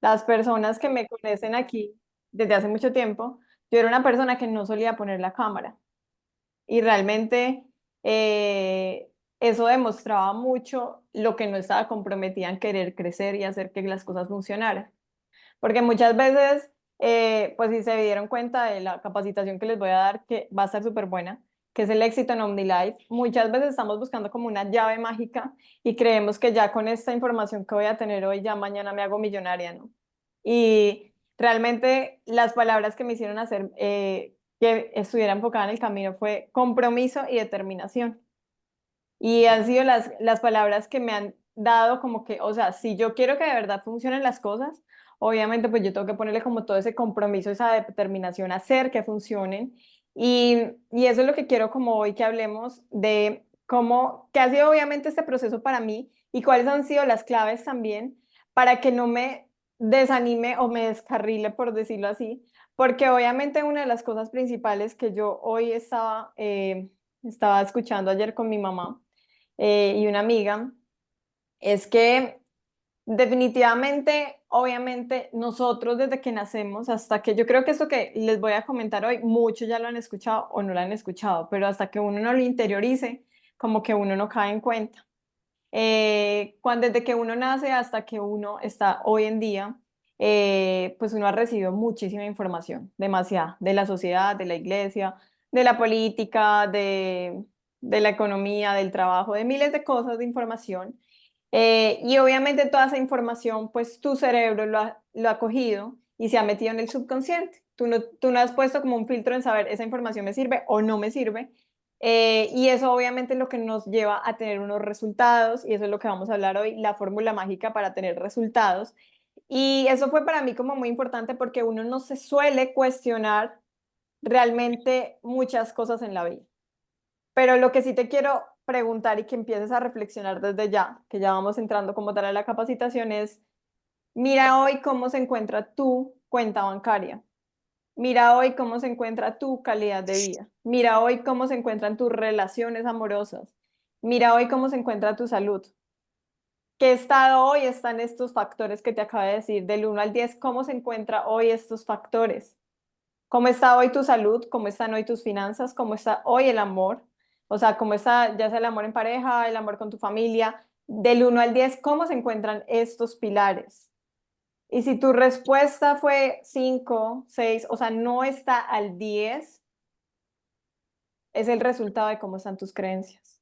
Las personas que me conocen aquí desde hace mucho tiempo, yo era una persona que no solía poner la cámara y realmente eso demostraba mucho lo que no estaba comprometida en querer crecer y hacer que las cosas funcionaran. Porque muchas veces, pues si se dieron cuenta de la capacitación que les voy a dar, que va a estar súper buena, que es el éxito en OmniLife, muchas veces estamos buscando como una llave mágica y creemos que ya con esta información que voy a tener hoy, ya mañana me hago millonaria, ¿no? Y realmente las palabras que me hicieron hacer que estuviera enfocada en el camino fue compromiso y determinación. Y han sido las palabras que me han dado como que, o sea, si yo quiero que de verdad funcionen las cosas, obviamente pues yo tengo que ponerle como todo ese compromiso, esa determinación a hacer que funcionen. Y eso es lo que quiero como hoy que hablemos de cómo, qué ha sido obviamente este proceso para mí y cuáles han sido las claves también para que no me desanime o me descarrile, por decirlo así, porque obviamente una de las cosas principales que yo hoy estaba escuchando ayer con mi mamá y una amiga, es que definitivamente, obviamente, nosotros desde que nacemos hasta que yo creo que esto que les voy a comentar hoy, muchos ya lo han escuchado o no lo han escuchado, pero hasta que uno no lo interiorice, como que uno no cae en cuenta. Cuando desde que uno nace hasta que uno está hoy en día, pues uno ha recibido muchísima información, demasiada, de la sociedad, de la iglesia, de la política, de la economía, del trabajo, de miles de cosas de información. Y obviamente toda esa información, pues tu cerebro lo ha cogido y se ha metido en el subconsciente. Tú no has puesto como un filtro en saber esa información me sirve o no me sirve, y eso obviamente es lo que nos lleva a tener unos resultados, y eso es lo que vamos a hablar hoy, la fórmula mágica para tener resultados. Y eso fue para mí como muy importante porque uno no se suele cuestionar realmente muchas cosas en la vida. Pero lo que sí te quiero preguntar y que empieces a reflexionar desde ya, que ya vamos entrando como tal a la capacitación, es, mira hoy cómo se encuentra tu cuenta bancaria. Mira hoy cómo se encuentra tu calidad de vida. Mira hoy cómo se encuentran tus relaciones amorosas. Mira hoy cómo se encuentra tu salud. ¿Qué estado hoy están estos factores que te acabo de decir? Del 1 al 10, ¿cómo se encuentra hoy estos factores? ¿Cómo está hoy tu salud? ¿Cómo están hoy tus finanzas? ¿Cómo está hoy el amor? O sea, ¿cómo está ya sea el amor en pareja, el amor con tu familia? Del 1 al 10, ¿cómo se encuentran estos pilares? Y si tu respuesta fue 5, 6, o sea, no está al 10, es el resultado de cómo están tus creencias,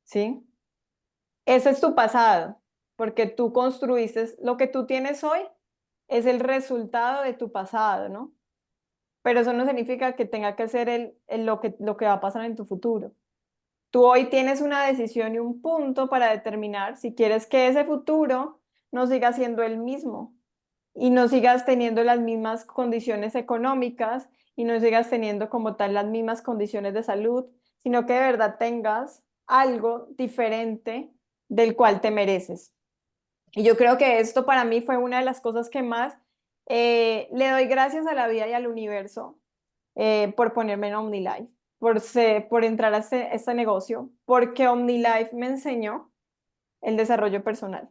¿sí? Ese es tu pasado, porque tú construiste lo que tú tienes hoy, es el resultado de tu pasado, ¿no? Pero eso no significa que tenga que ser lo que va a pasar en tu futuro. Tú hoy tienes una decisión y un punto para determinar si quieres que ese futuro no siga siendo el mismo y no sigas teniendo las mismas condiciones económicas y no sigas teniendo como tal las mismas condiciones de salud, sino que de verdad tengas algo diferente del cual te mereces. Y yo creo que esto para mí fue una de las cosas que más le doy gracias a la vida y al universo por ponerme en OmniLife, por entrar a este negocio, porque OmniLife me enseñó el desarrollo personal.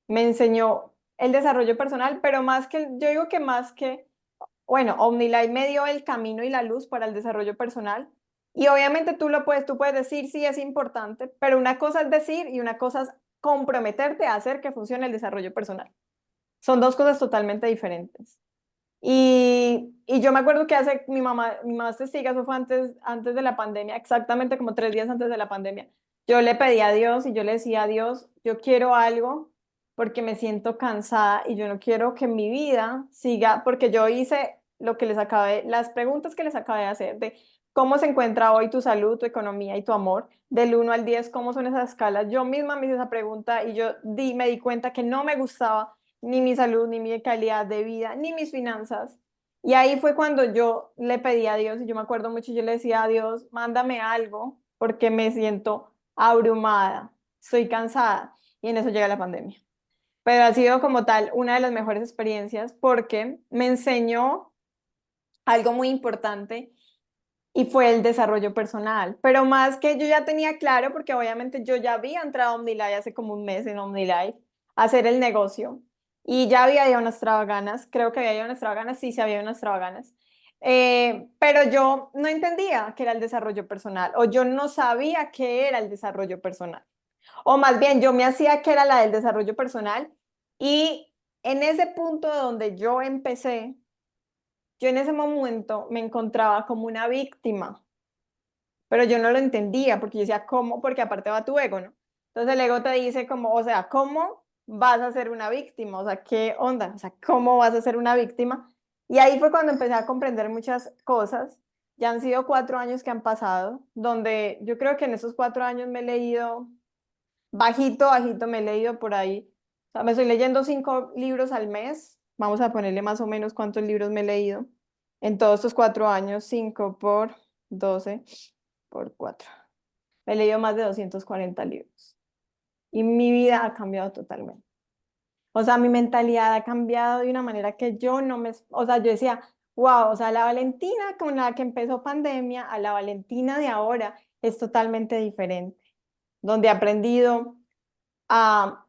Me enseñó el desarrollo personal, pero yo digo que más que, bueno, OmniLife me dio el camino y la luz para el desarrollo personal. Y obviamente tú puedes decir sí es importante, pero una cosa es decir y una cosa es comprometerte a hacer que funcione el desarrollo personal. Son dos cosas totalmente diferentes. Y yo me acuerdo que mi mamá es testiga, eso fue antes de la pandemia, exactamente como 3 días antes de la pandemia. Yo le pedí a Dios y yo le decía a Dios, yo quiero algo porque me siento cansada y yo no quiero que mi vida siga, porque yo hice lo que las preguntas que les acabé de hacer, de cómo se encuentra hoy tu salud, tu economía y tu amor, del 1 al 10, cómo son esas escalas. Yo misma me hice esa pregunta y me di cuenta que no me gustaba ni mi salud, ni mi calidad de vida, ni mis finanzas. Y ahí fue cuando yo le pedí a Dios, y yo me acuerdo mucho, yo le decía a Dios, mándame algo, porque me siento abrumada, estoy cansada. Y en eso llega la pandemia. Pero ha sido como tal una de las mejores experiencias porque me enseñó algo muy importante y fue el desarrollo personal. Pero más que yo ya tenía claro, porque obviamente yo ya había entrado a OmniLife hace como un mes en OmniLife, hacer el negocio. Y ya había ido a unas Travaganas, creo que había ido a unas Travaganas, sí, se había ido a unas Travaganas. Pero yo no entendía qué era el desarrollo personal o yo no sabía qué era el desarrollo personal. O más bien, yo me hacía que era la del desarrollo personal y en ese punto donde yo empecé, yo en ese momento me encontraba como una víctima, pero yo no lo entendía porque yo decía, ¿cómo? Porque aparte va tu ego, ¿no? Entonces el ego te dice como, o sea, ¿cómo vas a ser una víctima? O sea, ¿qué onda? O sea, ¿cómo vas a ser una víctima? Y ahí fue cuando empecé a comprender muchas cosas. Ya han sido 4 años que han pasado, donde yo creo que en esos 4 años me he leído bajito, bajito, me he leído por ahí. O sea, me estoy leyendo 5 libros al mes. Vamos a ponerle más o menos cuántos libros me he leído. En todos estos 4 años, 5 por 12 por 4. Me he leído más de 240 libros. Y mi vida ha cambiado totalmente. O sea, mi mentalidad ha cambiado de una manera que yo no me... O sea, yo decía, wow, o sea, la Valentina con la que empezó pandemia a la Valentina de ahora es totalmente diferente. Donde he aprendido a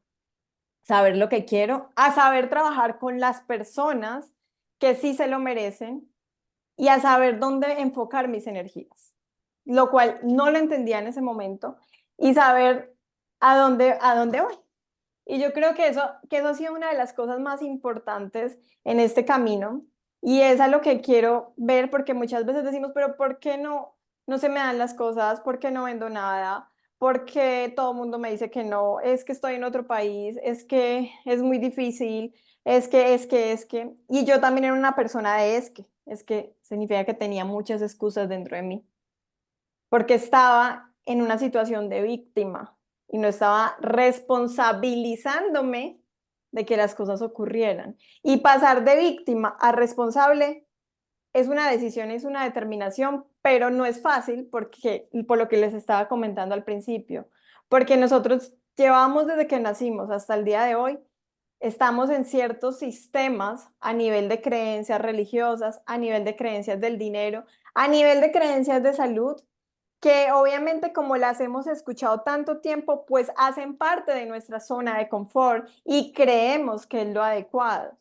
saber lo que quiero, a saber trabajar con las personas que sí se lo merecen y a saber dónde enfocar mis energías, lo cual no lo entendía en ese momento y saber a dónde voy. Y yo creo que eso ha sido una de las cosas más importantes en este camino y es a lo que quiero ver porque muchas veces decimos, pero ¿por qué no se me dan las cosas? ¿Por qué no vendo nada? ¿Por qué todo el mundo me dice que no? Es que estoy en otro país, es que es muy difícil, es que. Y yo también era una persona de es que significa que tenía muchas excusas dentro de mí porque estaba en una situación de víctima y no estaba responsabilizándome de que las cosas ocurrieran. Y pasar de víctima a responsable es una decisión, es una determinación, pero no es fácil porque, por lo que les estaba comentando al principio, porque nosotros llevamos desde que nacimos hasta el día de hoy, estamos en ciertos sistemas a nivel de creencias religiosas, a nivel de creencias del dinero, a nivel de creencias de salud, que obviamente como las hemos escuchado tanto tiempo, pues hacen parte de nuestra zona de confort y creemos que es lo adecuado.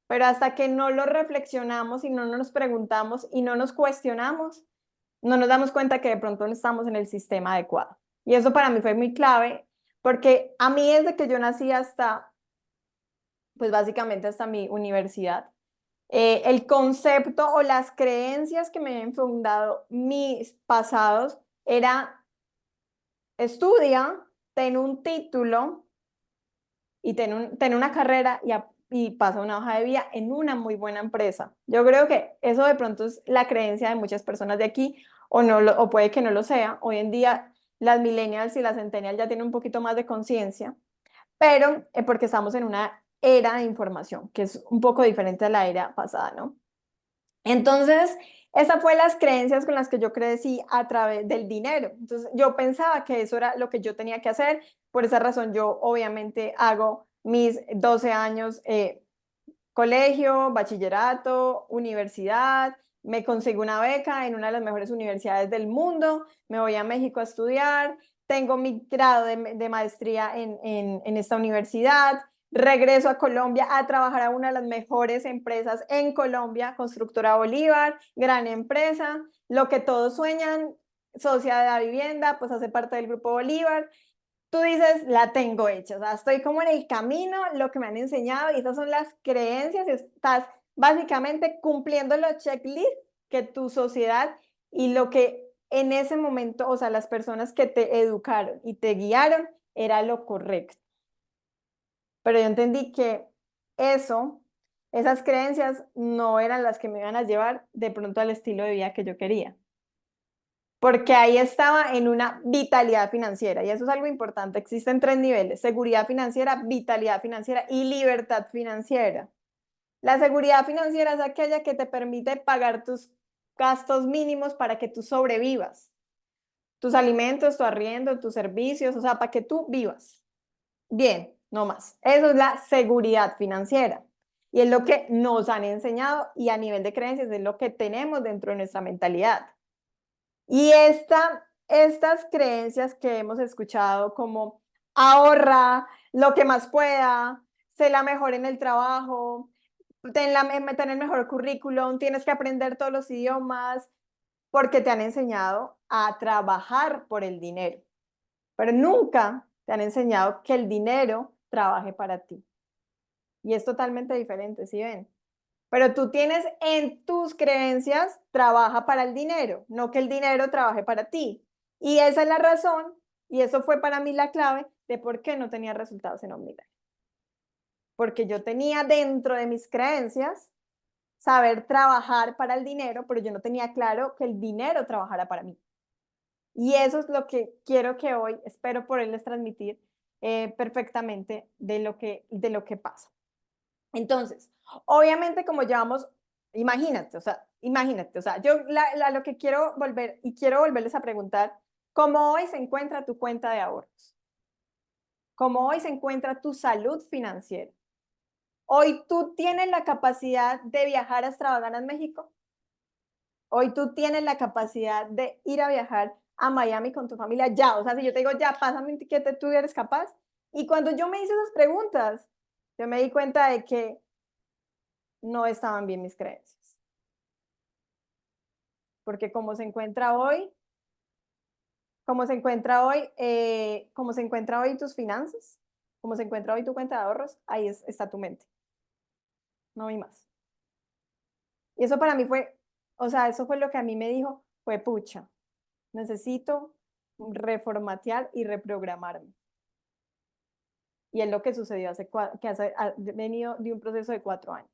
Pero hasta que no lo reflexionamos y no nos preguntamos y no nos cuestionamos, no nos damos cuenta que de pronto no estamos en el sistema adecuado. Y eso para mí fue muy clave, porque a mí desde que yo nací hasta, pues básicamente hasta mi universidad, el concepto o las creencias que me han fundado mis pasados era estudia, ten un título y ten una carrera y pasa una hoja de vida en una muy buena empresa. Yo creo que eso de pronto es la creencia de muchas personas de aquí o, no o puede que no lo sea. Hoy en día las millennials y las centennials ya tienen un poquito más de conciencia, pero porque estamos en una era de información que es un poco diferente a la era pasada, ¿no? Entonces, esas fue las creencias con las que yo crecí a través del dinero. Entonces, yo pensaba que eso era lo que yo tenía que hacer. Por esa razón, yo obviamente hago mis 12 años colegio, bachillerato, universidad, me consigo una beca en una de las mejores universidades del mundo, me voy a México a estudiar, tengo mi grado de maestría en esta universidad, regreso a Colombia a trabajar a una de las mejores empresas en Colombia, Constructora Bolívar, gran empresa, lo que todos sueñan, socia de la vivienda, pues hace parte del Grupo Bolívar. Tú dices, la tengo hecha, o sea, estoy como en el camino, lo que me han enseñado y esas son las creencias, y estás básicamente cumpliendo los checklists que tu sociedad y lo que en ese momento, o sea, las personas que te educaron y te guiaron era lo correcto. Pero yo entendí que eso, esas creencias no eran las que me iban a llevar de pronto al estilo de vida que yo quería. Porque ahí estaba en una vitalidad financiera y eso es algo importante. Existen 3 niveles: seguridad financiera, vitalidad financiera y libertad financiera. La seguridad financiera es aquella que te permite pagar tus gastos mínimos para que tú sobrevivas. Tus alimentos, tu arriendo, tus servicios, o sea, para que tú vivas. Bien, no más. Eso es la seguridad financiera. Y es lo que nos han enseñado y a nivel de creencias es lo que tenemos dentro de nuestra mentalidad. Y estas creencias que hemos escuchado como ahorra, lo que más pueda, sé la mejor en el trabajo, ten el mejor currículum, tienes que aprender todos los idiomas, porque te han enseñado a trabajar por el dinero, pero nunca te han enseñado que el dinero trabaje para ti. Y es totalmente diferente, ¿sí ven? Pero tú tienes en tus creencias, trabaja para el dinero, no que el dinero trabaje para ti. Y esa es la razón, y eso fue para mí la clave de por qué no tenía resultados en OmniLife. Porque yo tenía dentro de mis creencias saber trabajar para el dinero, pero yo no tenía claro que el dinero trabajara para mí. Y eso es lo que quiero que hoy, espero poderles transmitir perfectamente de lo que pasa. Entonces, obviamente como llevamos, imagínate, o sea, yo lo que quiero quiero volverles a preguntar, ¿cómo hoy se encuentra tu cuenta de ahorros? ¿Cómo hoy se encuentra tu salud financiera? Hoy tú tienes la capacidad de viajar a Extravaganas, México. Hoy tú tienes la capacidad de ir a viajar a Miami con tu familia ya. O sea, si yo te digo ya, pásame un tiquete, tú eres capaz. Y cuando yo me hice esas preguntas, yo me di cuenta de que no estaban bien mis creencias. Porque como se encuentra hoy, como se encuentra hoy tus finanzas, como se encuentra hoy tu cuenta de ahorros, ahí está tu mente. No hay más. Y eso para mí fue, o sea, eso fue lo que a mí me dijo, fue pucha, necesito reformatear y reprogramarme. Y es lo que sucedió ha venido de un proceso de 4 años.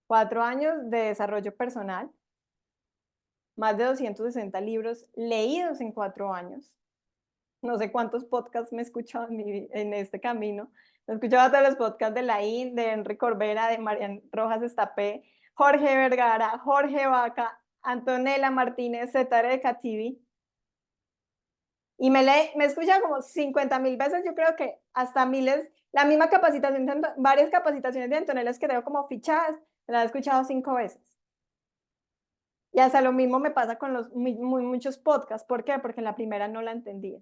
4 años de desarrollo personal, más de 260 libros leídos en 4 años. No sé cuántos podcasts me he escuchado en este camino. He escuchado todos los podcasts de Laín, de Enrique Corbera, de Marian Rojas Estapé, Jorge Vergara, Jorge Vaca, Antonella Martínez, Zetare de Cativi. Y me he escuchado como 50,000 veces, yo creo que hasta miles, la misma capacitación, varias capacitaciones de Antonella que tengo como fichadas, la he escuchado 5 veces. Y hasta lo mismo me pasa con muchos podcasts. ¿Por qué? Porque en la primera no la entendía.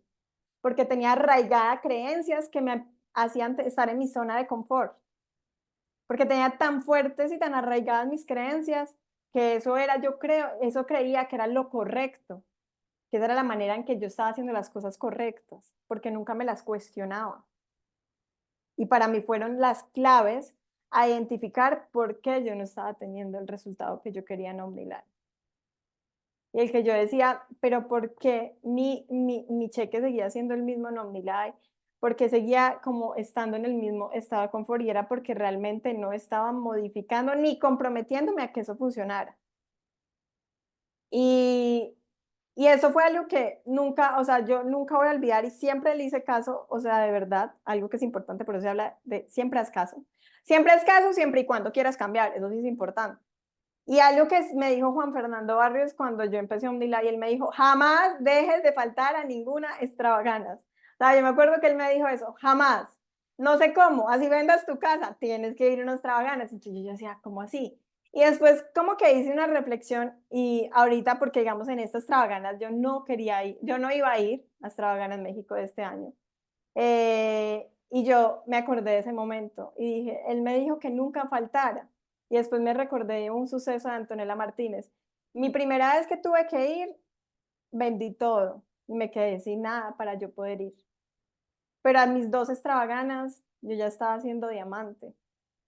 Porque tenía arraigada creencias que me hacían estar en mi zona de confort. Porque tenía tan fuertes y tan arraigadas mis creencias que eso era, yo creo, eso creía que era lo correcto, que esa era la manera en que yo estaba haciendo las cosas correctas, porque nunca me las cuestionaba. Y para mí fueron las claves a identificar por qué yo no estaba teniendo el resultado que yo quería en OmniLife. Y el que yo decía, pero ¿por qué mi cheque seguía siendo el mismo en OmniLife? Porque seguía como estando en el mismo estado de confort y era porque realmente no estaba modificando ni comprometiéndome a que eso funcionara. Y, y eso fue algo que nunca, o sea, yo nunca voy a olvidar y siempre le hice caso, o sea, de verdad, algo que es importante, por eso se habla de siempre haz caso. Siempre haz caso, siempre y cuando quieras cambiar, eso sí es importante. Y algo que me dijo Juan Fernando Barrios cuando yo empecé a OmniLife, y él me dijo, jamás dejes de faltar a ninguna extravaganas. O sea, yo me acuerdo que él me dijo eso, jamás. No sé cómo, así vendas tu casa, tienes que ir a unas extravaganas. Y yo decía, ¿cómo así? Y después como que hice una reflexión y ahorita, porque digamos en estas extravaganas yo no quería ir, yo no iba a ir a extravaganas México de este año. Y yo me acordé de ese momento y dije, él me dijo que nunca faltara. Y después me recordé un suceso de Antonella Martínez. Mi primera vez que tuve que ir, vendí todo y me quedé sin nada para yo poder ir. Pero a mis 2 extravaganas, yo ya estaba haciendo diamante.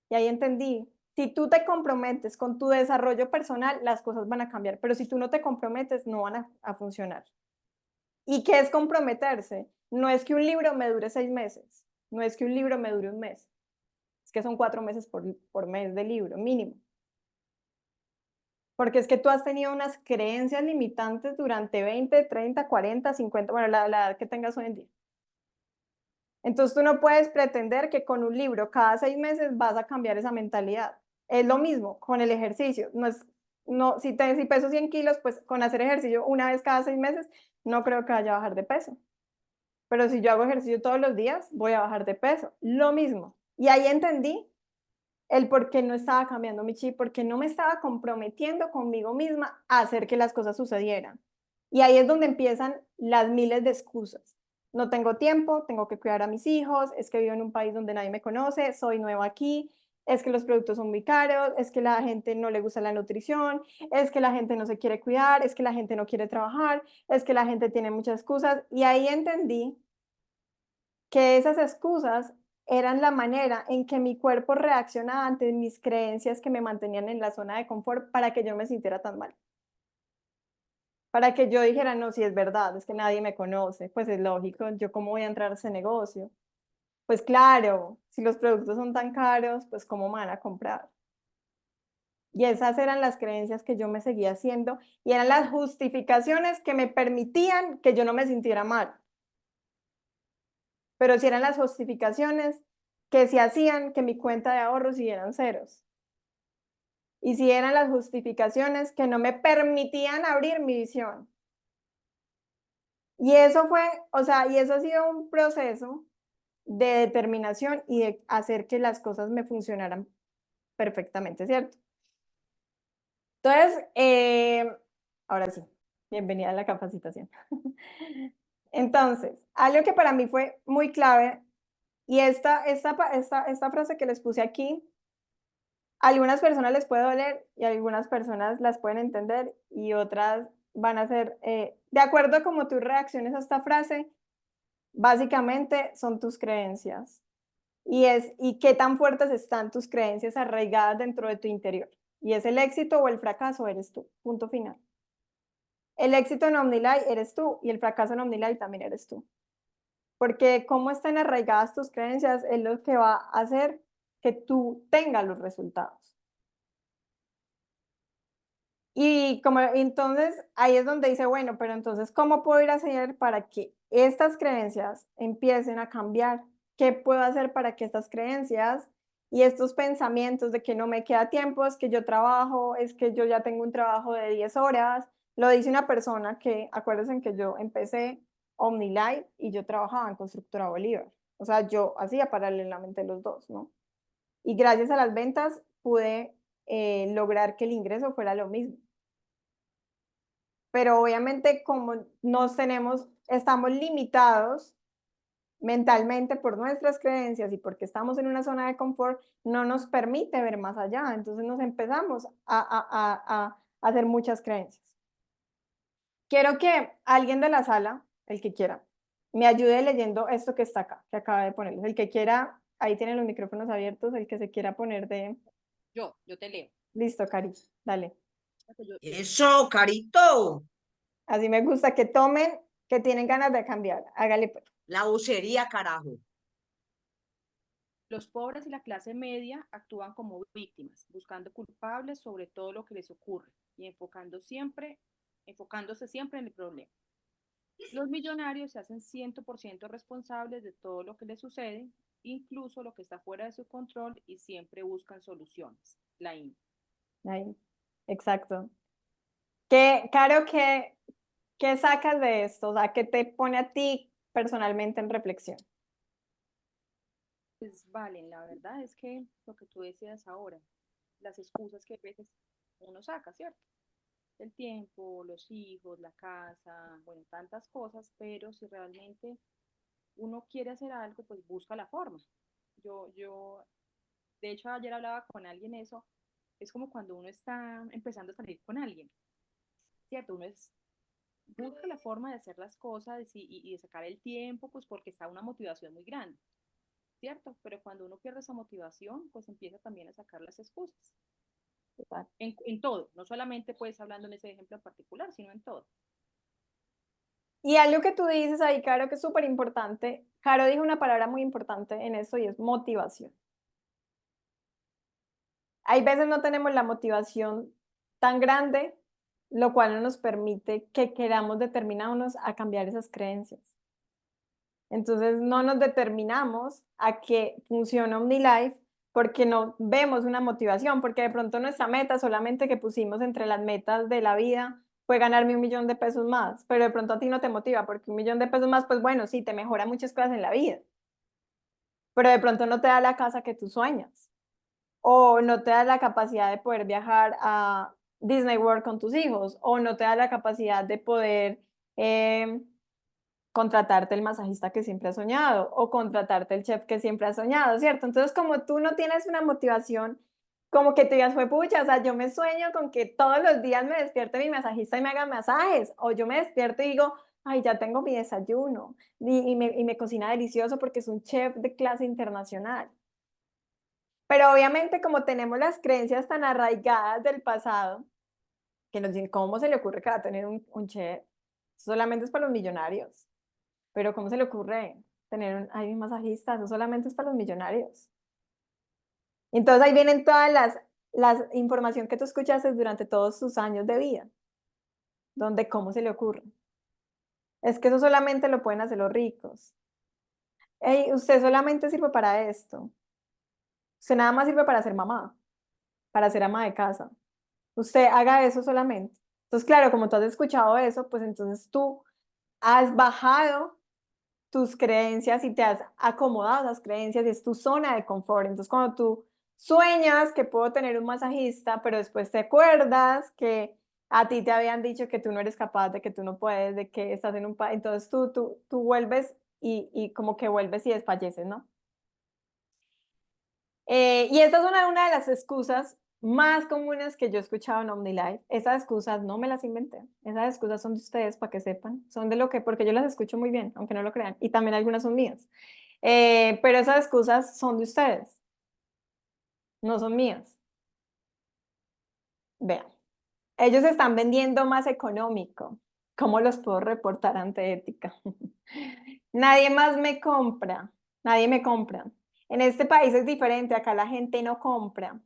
Y ahí entendí, si tú te comprometes con tu desarrollo personal, las cosas van a cambiar. Pero si tú no te comprometes, no van a funcionar. ¿Y qué es comprometerse? No es que un libro me dure 6 meses, no es que un libro me dure un mes, es que son 4 meses por mes de libro, mínimo. Porque es que tú has tenido unas creencias limitantes durante 20, 30, 40, 50, bueno, la edad que tengas hoy en día. Entonces tú no puedes pretender que con un libro cada 6 meses vas a cambiar esa mentalidad. Es lo mismo con el ejercicio. No es, no, si peso 100 kilos, pues con hacer ejercicio una vez cada 6 meses, no creo que vaya a bajar de peso. Pero si yo hago ejercicio todos los días, voy a bajar de peso. Lo mismo. Y ahí entendí el por qué no estaba cambiando mi chip, porque no me estaba comprometiendo conmigo misma a hacer que las cosas sucedieran. Y ahí es donde empiezan las miles de excusas. no tengo tiempo, tengo que cuidar a mis hijos, es que vivo en un país donde nadie me conoce, soy nueva aquí, es que los productos son muy caros, es que la gente no le gusta la nutrición, es que la gente no se quiere cuidar, es que la gente no quiere trabajar, es que la gente tiene muchas excusas. Y ahí entendí que esas excusas eran la manera en que mi cuerpo reaccionaba ante mis creencias que me mantenían en la zona de confort para que yo me sintiera tan mal. Para que yo dijera, no, si es verdad, es que nadie me conoce, pues es lógico, yo cómo voy a entrar a ese negocio. Pues claro, si los productos son tan caros, pues cómo me van a comprar. Y esas eran las creencias que yo me seguía haciendo y eran las justificaciones que me permitían que yo no me sintiera mal. Pero si eran las justificaciones que se hacían que mi cuenta de ahorros siguieran ceros. Y si eran las justificaciones que no me permitían abrir mi visión. Y eso fue, o sea, y eso ha sido un proceso de determinación y de hacer que las cosas me funcionaran perfectamente, ¿cierto? Entonces, ahora sí, bienvenida a la capacitación. Entonces, algo que para mí fue muy clave, y esta frase que les puse aquí, a algunas personas les puede doler y a algunas personas las pueden entender y otras van a ser, de acuerdo a cómo tú reacciones a esta frase, básicamente son tus creencias. Y qué tan fuertes están tus creencias arraigadas dentro de tu interior. Y es el éxito o el fracaso, eres tú. Punto final. El éxito en OmniLife eres tú y el fracaso en OmniLife también eres tú. Porque cómo están arraigadas tus creencias es lo que va a hacer que tú tengas los resultados. Y como entonces ahí es donde dice, bueno, pero entonces, ¿cómo puedo ir a hacer para que estas creencias empiecen a cambiar? ¿Qué puedo hacer para que estas creencias y estos pensamientos de que no me queda tiempo, es que yo trabajo, es que yo ya tengo un trabajo de 10 horas? Lo dice una persona que, acuérdense que yo empecé OmniLife y yo trabajaba en Constructora Bolívar. O sea, yo hacía paralelamente los dos, ¿no? Y gracias a las ventas pude lograr que el ingreso fuera lo mismo. Pero obviamente como estamos limitados mentalmente por nuestras creencias y porque estamos en una zona de confort, no nos permite ver más allá. Entonces nos empezamos a hacer muchas creencias. Quiero que alguien de la sala, el que quiera, me ayude leyendo esto que está acá, que acaba de ponerles. El que quiera, ahí tienen los micrófonos abiertos, el que se quiera poner de... Yo te leo. Listo, Cari, dale. Eso, Carito. Así me gusta que tomen, que tienen ganas de cambiar. Hágale pues. La vocería, carajo. Los pobres y la clase media actúan como víctimas, buscando culpables sobre todo lo que les ocurre y enfocándose siempre en el problema. Los millonarios se hacen 100% responsables de todo lo que les sucede, incluso lo que está fuera de su control, y siempre buscan soluciones. La India. Ahí, exacto. Caro, ¿qué sacas de esto? O sea, ¿qué te pone a ti personalmente en reflexión? Pues valen, la verdad es que lo que tú decías ahora, las excusas que a veces uno saca, ¿cierto? El tiempo, los hijos, la casa, bueno, tantas cosas, pero si realmente uno quiere hacer algo, pues busca la forma. De hecho, ayer hablaba con alguien eso, es como cuando uno está empezando a salir con alguien, ¿cierto? Busca la forma de hacer las cosas y de sacar el tiempo, pues porque está una motivación muy grande, ¿cierto? Pero cuando uno pierde esa motivación, pues empieza también a sacar las excusas. En todo, no solamente pues hablando en ese ejemplo en particular, sino en todo. Y algo que tú dices ahí, Caro, que es súper importante. Caro dijo una palabra muy importante en eso y es motivación. Hay veces no tenemos la motivación tan grande, lo cual no nos permite que queramos determinarnos a cambiar esas creencias. Entonces no nos determinamos a que funcione OmniLife porque no vemos una motivación, porque de pronto nuestra meta solamente que pusimos entre las metas de la vida fue ganarme 1.000.000 de pesos más, pero de pronto a ti no te motiva porque 1.000.000 de pesos más, pues bueno, sí, te mejora muchas cosas en la vida, pero de pronto no te da la casa que tú sueñas o no te da la capacidad de poder viajar a Disney World con tus hijos o no te da la capacidad de poder... contratarte el masajista que siempre has soñado o contratarte el chef que siempre has soñado, ¿cierto? Entonces, como tú no tienes una motivación, como que tú digas, fue pucha, o sea, yo me sueño con que todos los días me despierte mi masajista y me haga masajes, o yo me despierto y digo, ay, ya tengo mi desayuno, y me cocina delicioso porque es un chef de clase internacional. Pero obviamente como tenemos las creencias tan arraigadas del pasado, que nos dicen, ¿cómo se le ocurre que va a tener un chef? Solamente es para los millonarios. Pero ¿cómo se le ocurre tener un masajista? Eso solamente es para los millonarios. Entonces ahí vienen todas las información que tú escuchaste durante todos tus años de vida, donde cómo se le ocurre. Es que eso solamente lo pueden hacer los ricos. Ey, usted solamente sirve para esto. Usted nada más sirve para ser mamá, para ser ama de casa. Usted haga eso solamente. Entonces, claro, como tú has escuchado eso, pues entonces tú has bajado tus creencias y te has acomodado a esas creencias y es tu zona de confort. Entonces, cuando tú sueñas que puedo tener un masajista, pero después te acuerdas que a ti te habían dicho que tú no eres capaz, de que tú no puedes, de que estás en un país, entonces tú vuelves y como que vuelves y desfalleces, ¿no? Y esta es una de las excusas más comunes que yo he escuchado en OmniLife. Esas excusas no me las inventé. Esas excusas son de ustedes para que sepan. Son de lo que, porque yo las escucho muy bien, aunque no lo crean. Y también algunas son mías. Pero esas excusas son de ustedes. No son mías. Vean. Ellos están vendiendo más económico. ¿Cómo los puedo reportar ante ética? Nadie más me compra. Nadie me compra. En este país es diferente. Acá la gente no compra.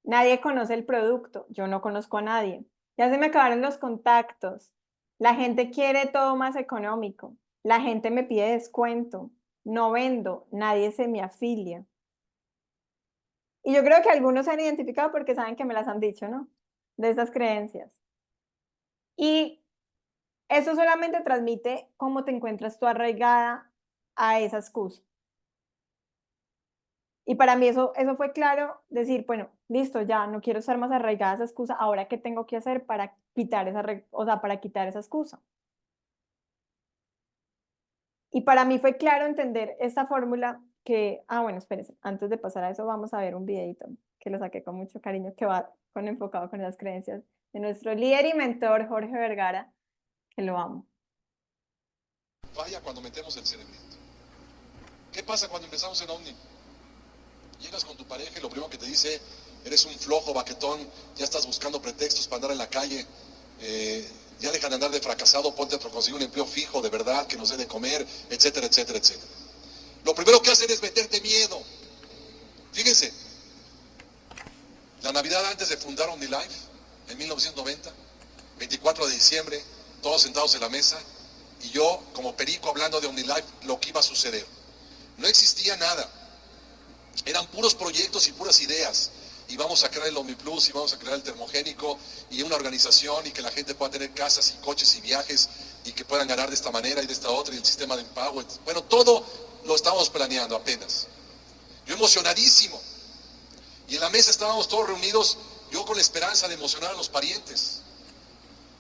Nadie conoce el producto, yo no conozco a nadie. Ya se me acabaron los contactos. La gente quiere todo más económico. La gente me pide descuento. No vendo, nadie se me afilia. Y yo creo que algunos se han identificado porque saben que me las han dicho, ¿no? De esas creencias. Y eso solamente transmite cómo te encuentras tú arraigada a esa excusa. Y para mí eso fue claro, decir, bueno, listo, ya no quiero estar más arraigada a esa excusa, ahora qué tengo que hacer para quitar para quitar esa excusa. Y para mí fue claro entender esta fórmula que, bueno, espérense, antes de pasar a eso vamos a ver un videito que lo saqué con mucho cariño, que va enfocado con esas creencias de nuestro líder y mentor Jorge Vergara, que lo amo. Vaya cuando metemos el cerebrito. ¿Qué pasa cuando empezamos en Omni? Llegas con tu pareja y lo primero que te dice, eres un flojo, baquetón, ya estás buscando pretextos para andar en la calle, ya dejan de andar de fracasado, ponte a conseguir un empleo fijo, de verdad, que nos dé de comer, etcétera, etcétera, etcétera. Lo primero que hacen es meterte miedo. Fíjense, la Navidad antes de fundar OmniLife, en 1990, 24 de diciembre, todos sentados en la mesa, y yo, como perico, hablando de OmniLife, lo que iba a suceder. No existía nada. Eran puros proyectos y puras ideas. Y vamos a crear el OmniPlus, y vamos a crear el termogénico, y una organización, y que la gente pueda tener casas y coches y viajes, y que puedan ganar de esta manera y de esta otra, y el sistema de Empower. Bueno, todo lo estábamos planeando apenas. Yo emocionadísimo. Y en la mesa estábamos todos reunidos, yo con la esperanza de emocionar a los parientes,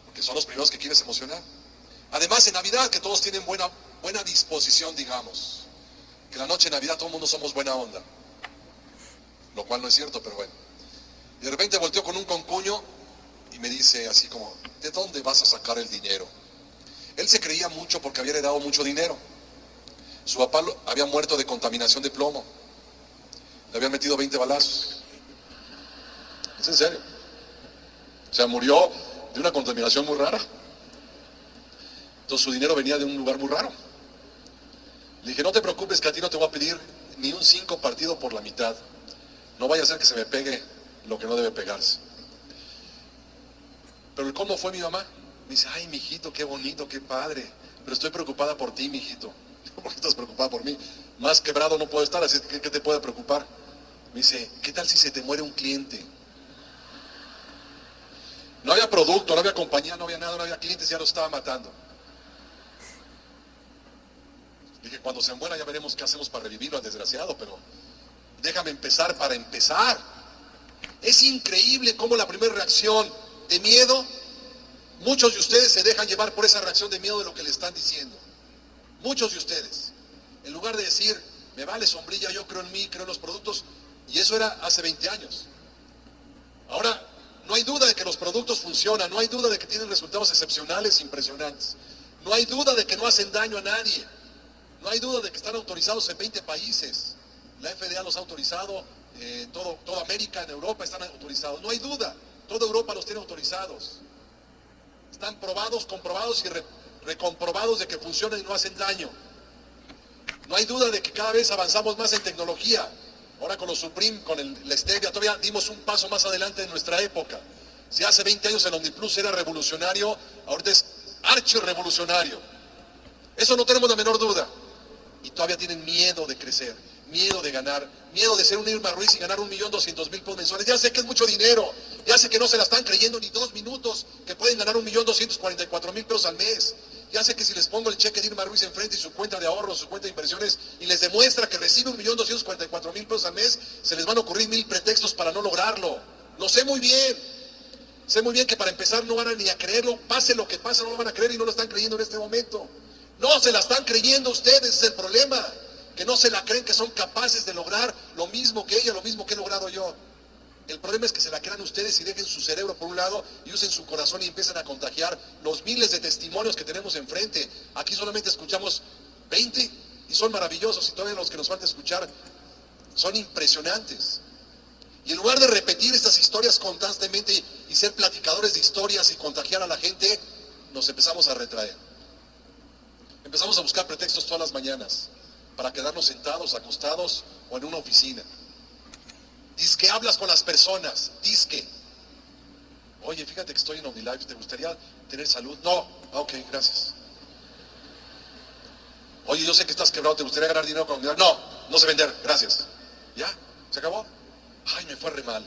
porque son los primeros que quieres emocionar. Además, en Navidad, que todos tienen buena disposición, digamos. Que la noche de Navidad todo el mundo somos buena onda. Lo cual no es cierto, pero bueno. Y de repente volteó con un concuño y me dice así como, ¿de dónde vas a sacar el dinero? Él se creía mucho porque había heredado mucho dinero. Su papá había muerto de contaminación de plomo. Le habían metido 20 balazos. Es en serio. O sea, murió de una contaminación muy rara. Entonces su dinero venía de un lugar muy raro. Le dije, no te preocupes, que a ti no te voy a pedir ni un 5 partido por la mitad. No vaya a ser que se me pegue lo que no debe pegarse. Pero ¿cómo fue mi mamá? Me dice, ay, mijito, qué bonito, qué padre. Pero estoy preocupada por ti, mijito. ¿Por qué estás preocupada por mí? Más quebrado no puedo estar, así que ¿qué te puede preocupar? Me dice, ¿qué tal si se te muere un cliente? No había producto, no había compañía, no había nada, no había clientes, ya lo estaba matando. Dije, cuando se muera ya veremos qué hacemos para revivirlo al desgraciado, pero déjame empezar para empezar. Es increíble cómo la primera reacción de miedo, muchos de ustedes se dejan llevar por esa reacción de miedo de lo que le están diciendo. muchos de ustedes, en lugar de decir, me vale sombrilla, yo creo en mí, creo en los productos, y eso era hace 20 años. Ahora, no hay duda de que los productos funcionan, no hay duda de que tienen resultados excepcionales, impresionantes. No hay duda de que no hacen daño a nadie. No hay duda de que están autorizados en 20 países. La FDA los ha autorizado, toda América, en Europa están autorizados. No hay duda, toda Europa los tiene autorizados. Están probados, comprobados y recomprobados de que funcionan y no hacen daño. No hay duda de que cada vez avanzamos más en tecnología. Ahora con los Supreme, con la Stevia, todavía dimos un paso más adelante en nuestra época. Si hace 20 años el Omniplus era revolucionario, ahorita es archirrevolucionario. Eso no tenemos la menor duda. Y todavía tienen miedo de crecer, miedo de ganar, miedo de ser un Irma Ruiz y ganar 1.200.000 pesos mensuales. Ya sé que es mucho dinero, ya sé que no se la están creyendo ni 2 minutos, que pueden ganar 1.244.000 pesos al mes. Ya sé que si les pongo el cheque de Irma Ruiz enfrente y su cuenta de ahorros, su cuenta de inversiones, y les demuestra que recibe 1.244.000 pesos al mes, se les van a ocurrir 1000 pretextos para no lograrlo. Lo sé muy bien. Sé muy bien que para empezar no van a ni a creerlo, pase lo que pase, no lo van a creer y no lo están creyendo en este momento. No se la están creyendo ustedes, ese es el problema. Que no se la creen que son capaces de lograr lo mismo que ella, lo mismo que he logrado yo. El problema es que se la crean ustedes y dejen su cerebro por un lado y usen su corazón y empiezan a contagiar los miles de testimonios que tenemos enfrente. Aquí solamente escuchamos 20 y son maravillosos y todavía los que nos falta escuchar son impresionantes. Y en lugar de repetir estas historias constantemente y ser platicadores de historias y contagiar a la gente, nos empezamos a retraer. Empezamos a buscar pretextos todas las mañanas para quedarnos sentados, acostados o en una oficina. Dizque hablas con las personas, dizque. Oye, fíjate que estoy en OmniLife, ¿te gustaría tener salud? No, ok, gracias. Oye, yo sé que estás quebrado, ¿te gustaría ganar dinero con OmniLife? No, no sé vender, gracias. ¿Ya? ¿Se acabó? Ay, me fue re mal.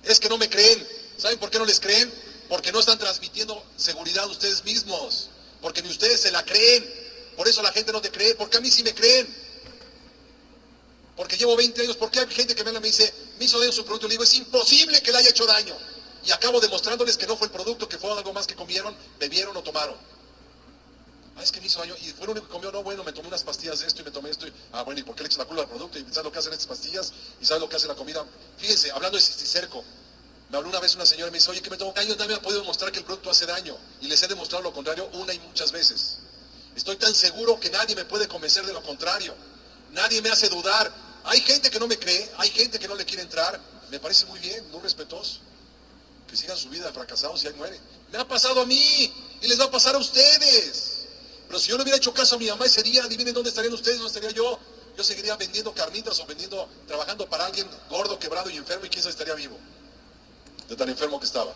Es que no me creen. ¿Saben por qué no les creen? Porque no están transmitiendo seguridad ustedes mismos. Porque ni ustedes se la creen. Por eso la gente no te cree. Porque a mí sí me creen. Porque llevo 20 años. Porque hay gente que me dice, me hizo daño su producto. Le digo, es imposible que le haya hecho daño. Y acabo demostrándoles que no fue el producto, que fue algo más que comieron, bebieron o tomaron. Ah, es que me hizo daño. Y fue lo único que comió. No, bueno, me tomé unas pastillas de esto y me tomé esto. Ah, bueno, ¿y por qué le echas la culpa al producto? ¿Y sabes lo que hacen estas pastillas? ¿Y sabes lo que hace la comida? Fíjense, hablando de cisticerco. Me habló una vez una señora y me dice, oye, que me tomo daño, nadie me ha podido demostrar que el producto hace daño. Y les he demostrado lo contrario una y muchas veces. Estoy tan seguro que nadie me puede convencer de lo contrario. Nadie me hace dudar. Hay gente que no me cree, hay gente que no le quiere entrar. Me parece muy bien, muy respetuoso. Que sigan su vida fracasados y ahí mueren. Me ha pasado a mí y les va a pasar a ustedes. Pero si yo no hubiera hecho caso a mi mamá ese día, adivinen dónde estarían ustedes, dónde estaría yo. Yo seguiría vendiendo carnitas o trabajando para alguien gordo, quebrado y enfermo y quién sabe estaría vivo. De tan enfermo que estaba.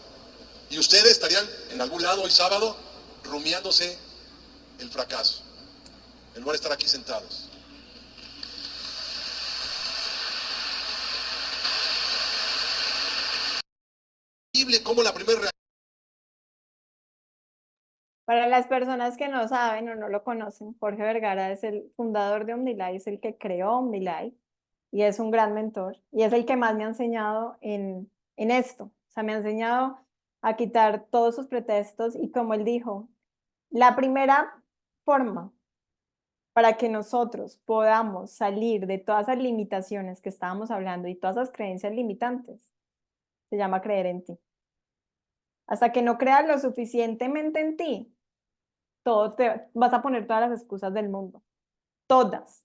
Y ustedes estarían en algún lado hoy sábado rumiándose el fracaso, en lugar de estar aquí sentados. Increíble cómo la primera reacción. Para las personas que no saben o no lo conocen, Jorge Vergara es el fundador de OmniLife, es el que creó OmniLife y es un gran mentor y es el que más me ha enseñado en esto. O sea, me ha enseñado a quitar todos sus pretextos y como él dijo, la primera forma para que nosotros podamos salir de todas esas limitaciones que estábamos hablando y todas esas creencias limitantes se llama creer en ti. Hasta que no creas lo suficientemente en ti, vas a poner todas las excusas del mundo. Todas.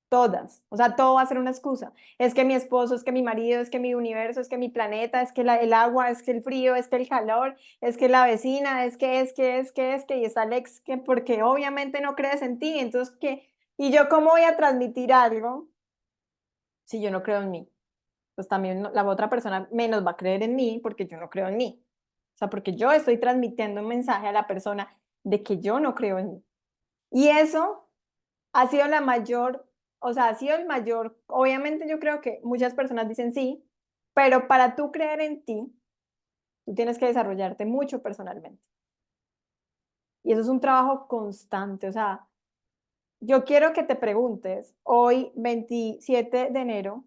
Todas. O sea, todo va a ser una excusa. Es que mi esposo, es que mi marido, es que mi universo, es que mi planeta, es que el agua, es que el frío, es que el calor, es que la vecina, es que, y está Alex, que porque obviamente no crees en ti. Entonces, ¿qué? ¿Y yo cómo voy a transmitir algo si yo no creo en mí? Pues también la otra persona menos va a creer en mí porque yo no creo en mí. O sea, porque yo estoy transmitiendo un mensaje a la persona de que yo no creo en mí. Y eso ha sido la mayor, o sea, ha sido el mayor, obviamente yo creo que muchas personas dicen sí, pero para tú creer en ti, tú tienes que desarrollarte mucho personalmente. Y eso es un trabajo constante, o sea, yo quiero que te preguntes, hoy 27 de enero,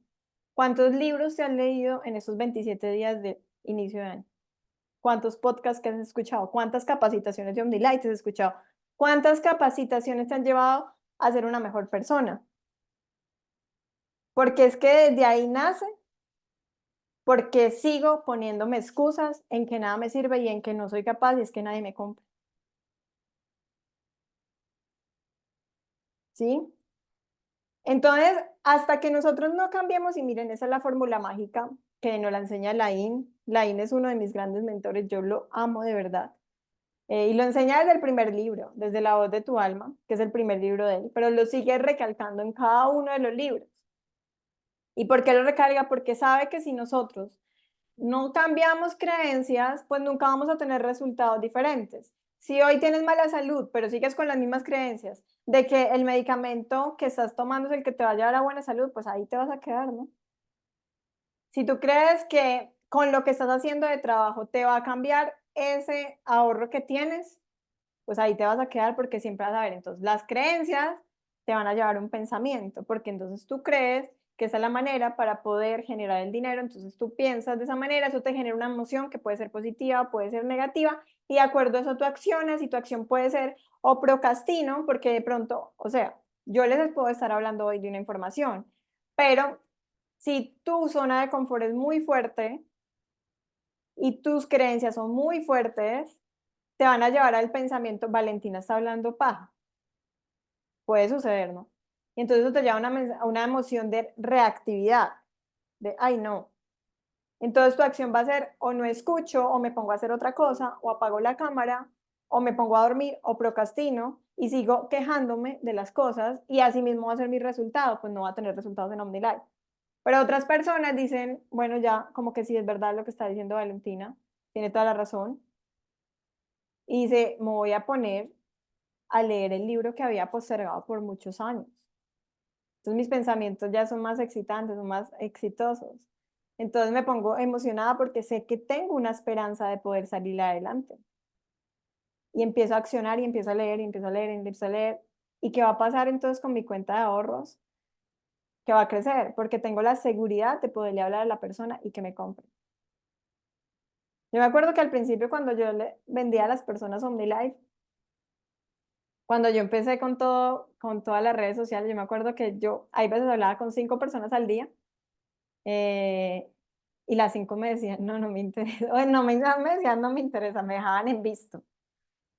¿cuántos libros te has leído en esos 27 días de inicio de año? ¿Cuántos podcasts que has escuchado? ¿Cuántas capacitaciones de OmniLife has escuchado? ¿Cuántas capacitaciones te han llevado a ser una mejor persona? Porque es que desde ahí nace, porque sigo poniéndome excusas en que nada me sirve y en que no soy capaz y es que nadie me compra. ¿Sí? Entonces, hasta que nosotros no cambiemos, y miren, esa es la fórmula mágica que nos la enseña Laín. Laín es uno de mis grandes mentores, yo lo amo de verdad. Y lo enseña desde el primer libro, desde La voz de tu alma, que es el primer libro de él, pero lo sigue recalcando en cada uno de los libros. ¿Y por qué lo recalca? Porque sabe que si nosotros no cambiamos creencias, pues nunca vamos a tener resultados diferentes. Si hoy tienes mala salud, pero sigues con las mismas creencias de que el medicamento que estás tomando es el que te va a llevar a buena salud, pues ahí te vas a quedar, ¿no? Si tú crees que con lo que estás haciendo de trabajo te va a cambiar ese ahorro que tienes, pues ahí te vas a quedar porque siempre vas a ver. Entonces, las creencias te van a llevar a un pensamiento, porque entonces tú crees que esa es la manera para poder generar el dinero, entonces tú piensas de esa manera, eso te genera una emoción que puede ser positiva, puede ser negativa, y de acuerdo a eso tú accionas, y tu acción puede ser o procrastino, porque de pronto, o sea, yo les puedo estar hablando hoy de una información, pero si tu zona de confort es muy fuerte y tus creencias son muy fuertes, te van a llevar al pensamiento, Valentina está hablando paja. Puede suceder, ¿no? Y entonces eso te lleva a una emoción de reactividad, de, ay, no. Entonces tu acción va a ser o no escucho, o me pongo a hacer otra cosa, o apago la cámara, o me pongo a dormir, o procrastino, y sigo quejándome de las cosas, y así mismo va a ser mi resultado, pues no va a tener resultados en OmniLife. Pero otras personas dicen, bueno, ya, como que sí es verdad lo que está diciendo Valentina, tiene toda la razón, y dice, me voy a poner a leer el libro que había postergado por muchos años. Entonces mis pensamientos ya son más excitantes, son más exitosos. Entonces me pongo emocionada porque sé que tengo una esperanza de poder salir adelante. Y empiezo a accionar y empiezo a leer y empiezo a leer y empiezo a leer. ¿Y qué va a pasar entonces con mi cuenta de ahorros? Que va a crecer porque tengo la seguridad de poderle hablar a la persona y que me compre. Yo me acuerdo que al principio cuando yo le vendía a las personas OmniLife, cuando yo empecé con todo, con todas las redes sociales, yo me acuerdo que yo, hay veces hablaba con 5 personas al día, y las 5 me decían, no, no me interesa, o no me decían, no me interesa, me dejaban en visto. O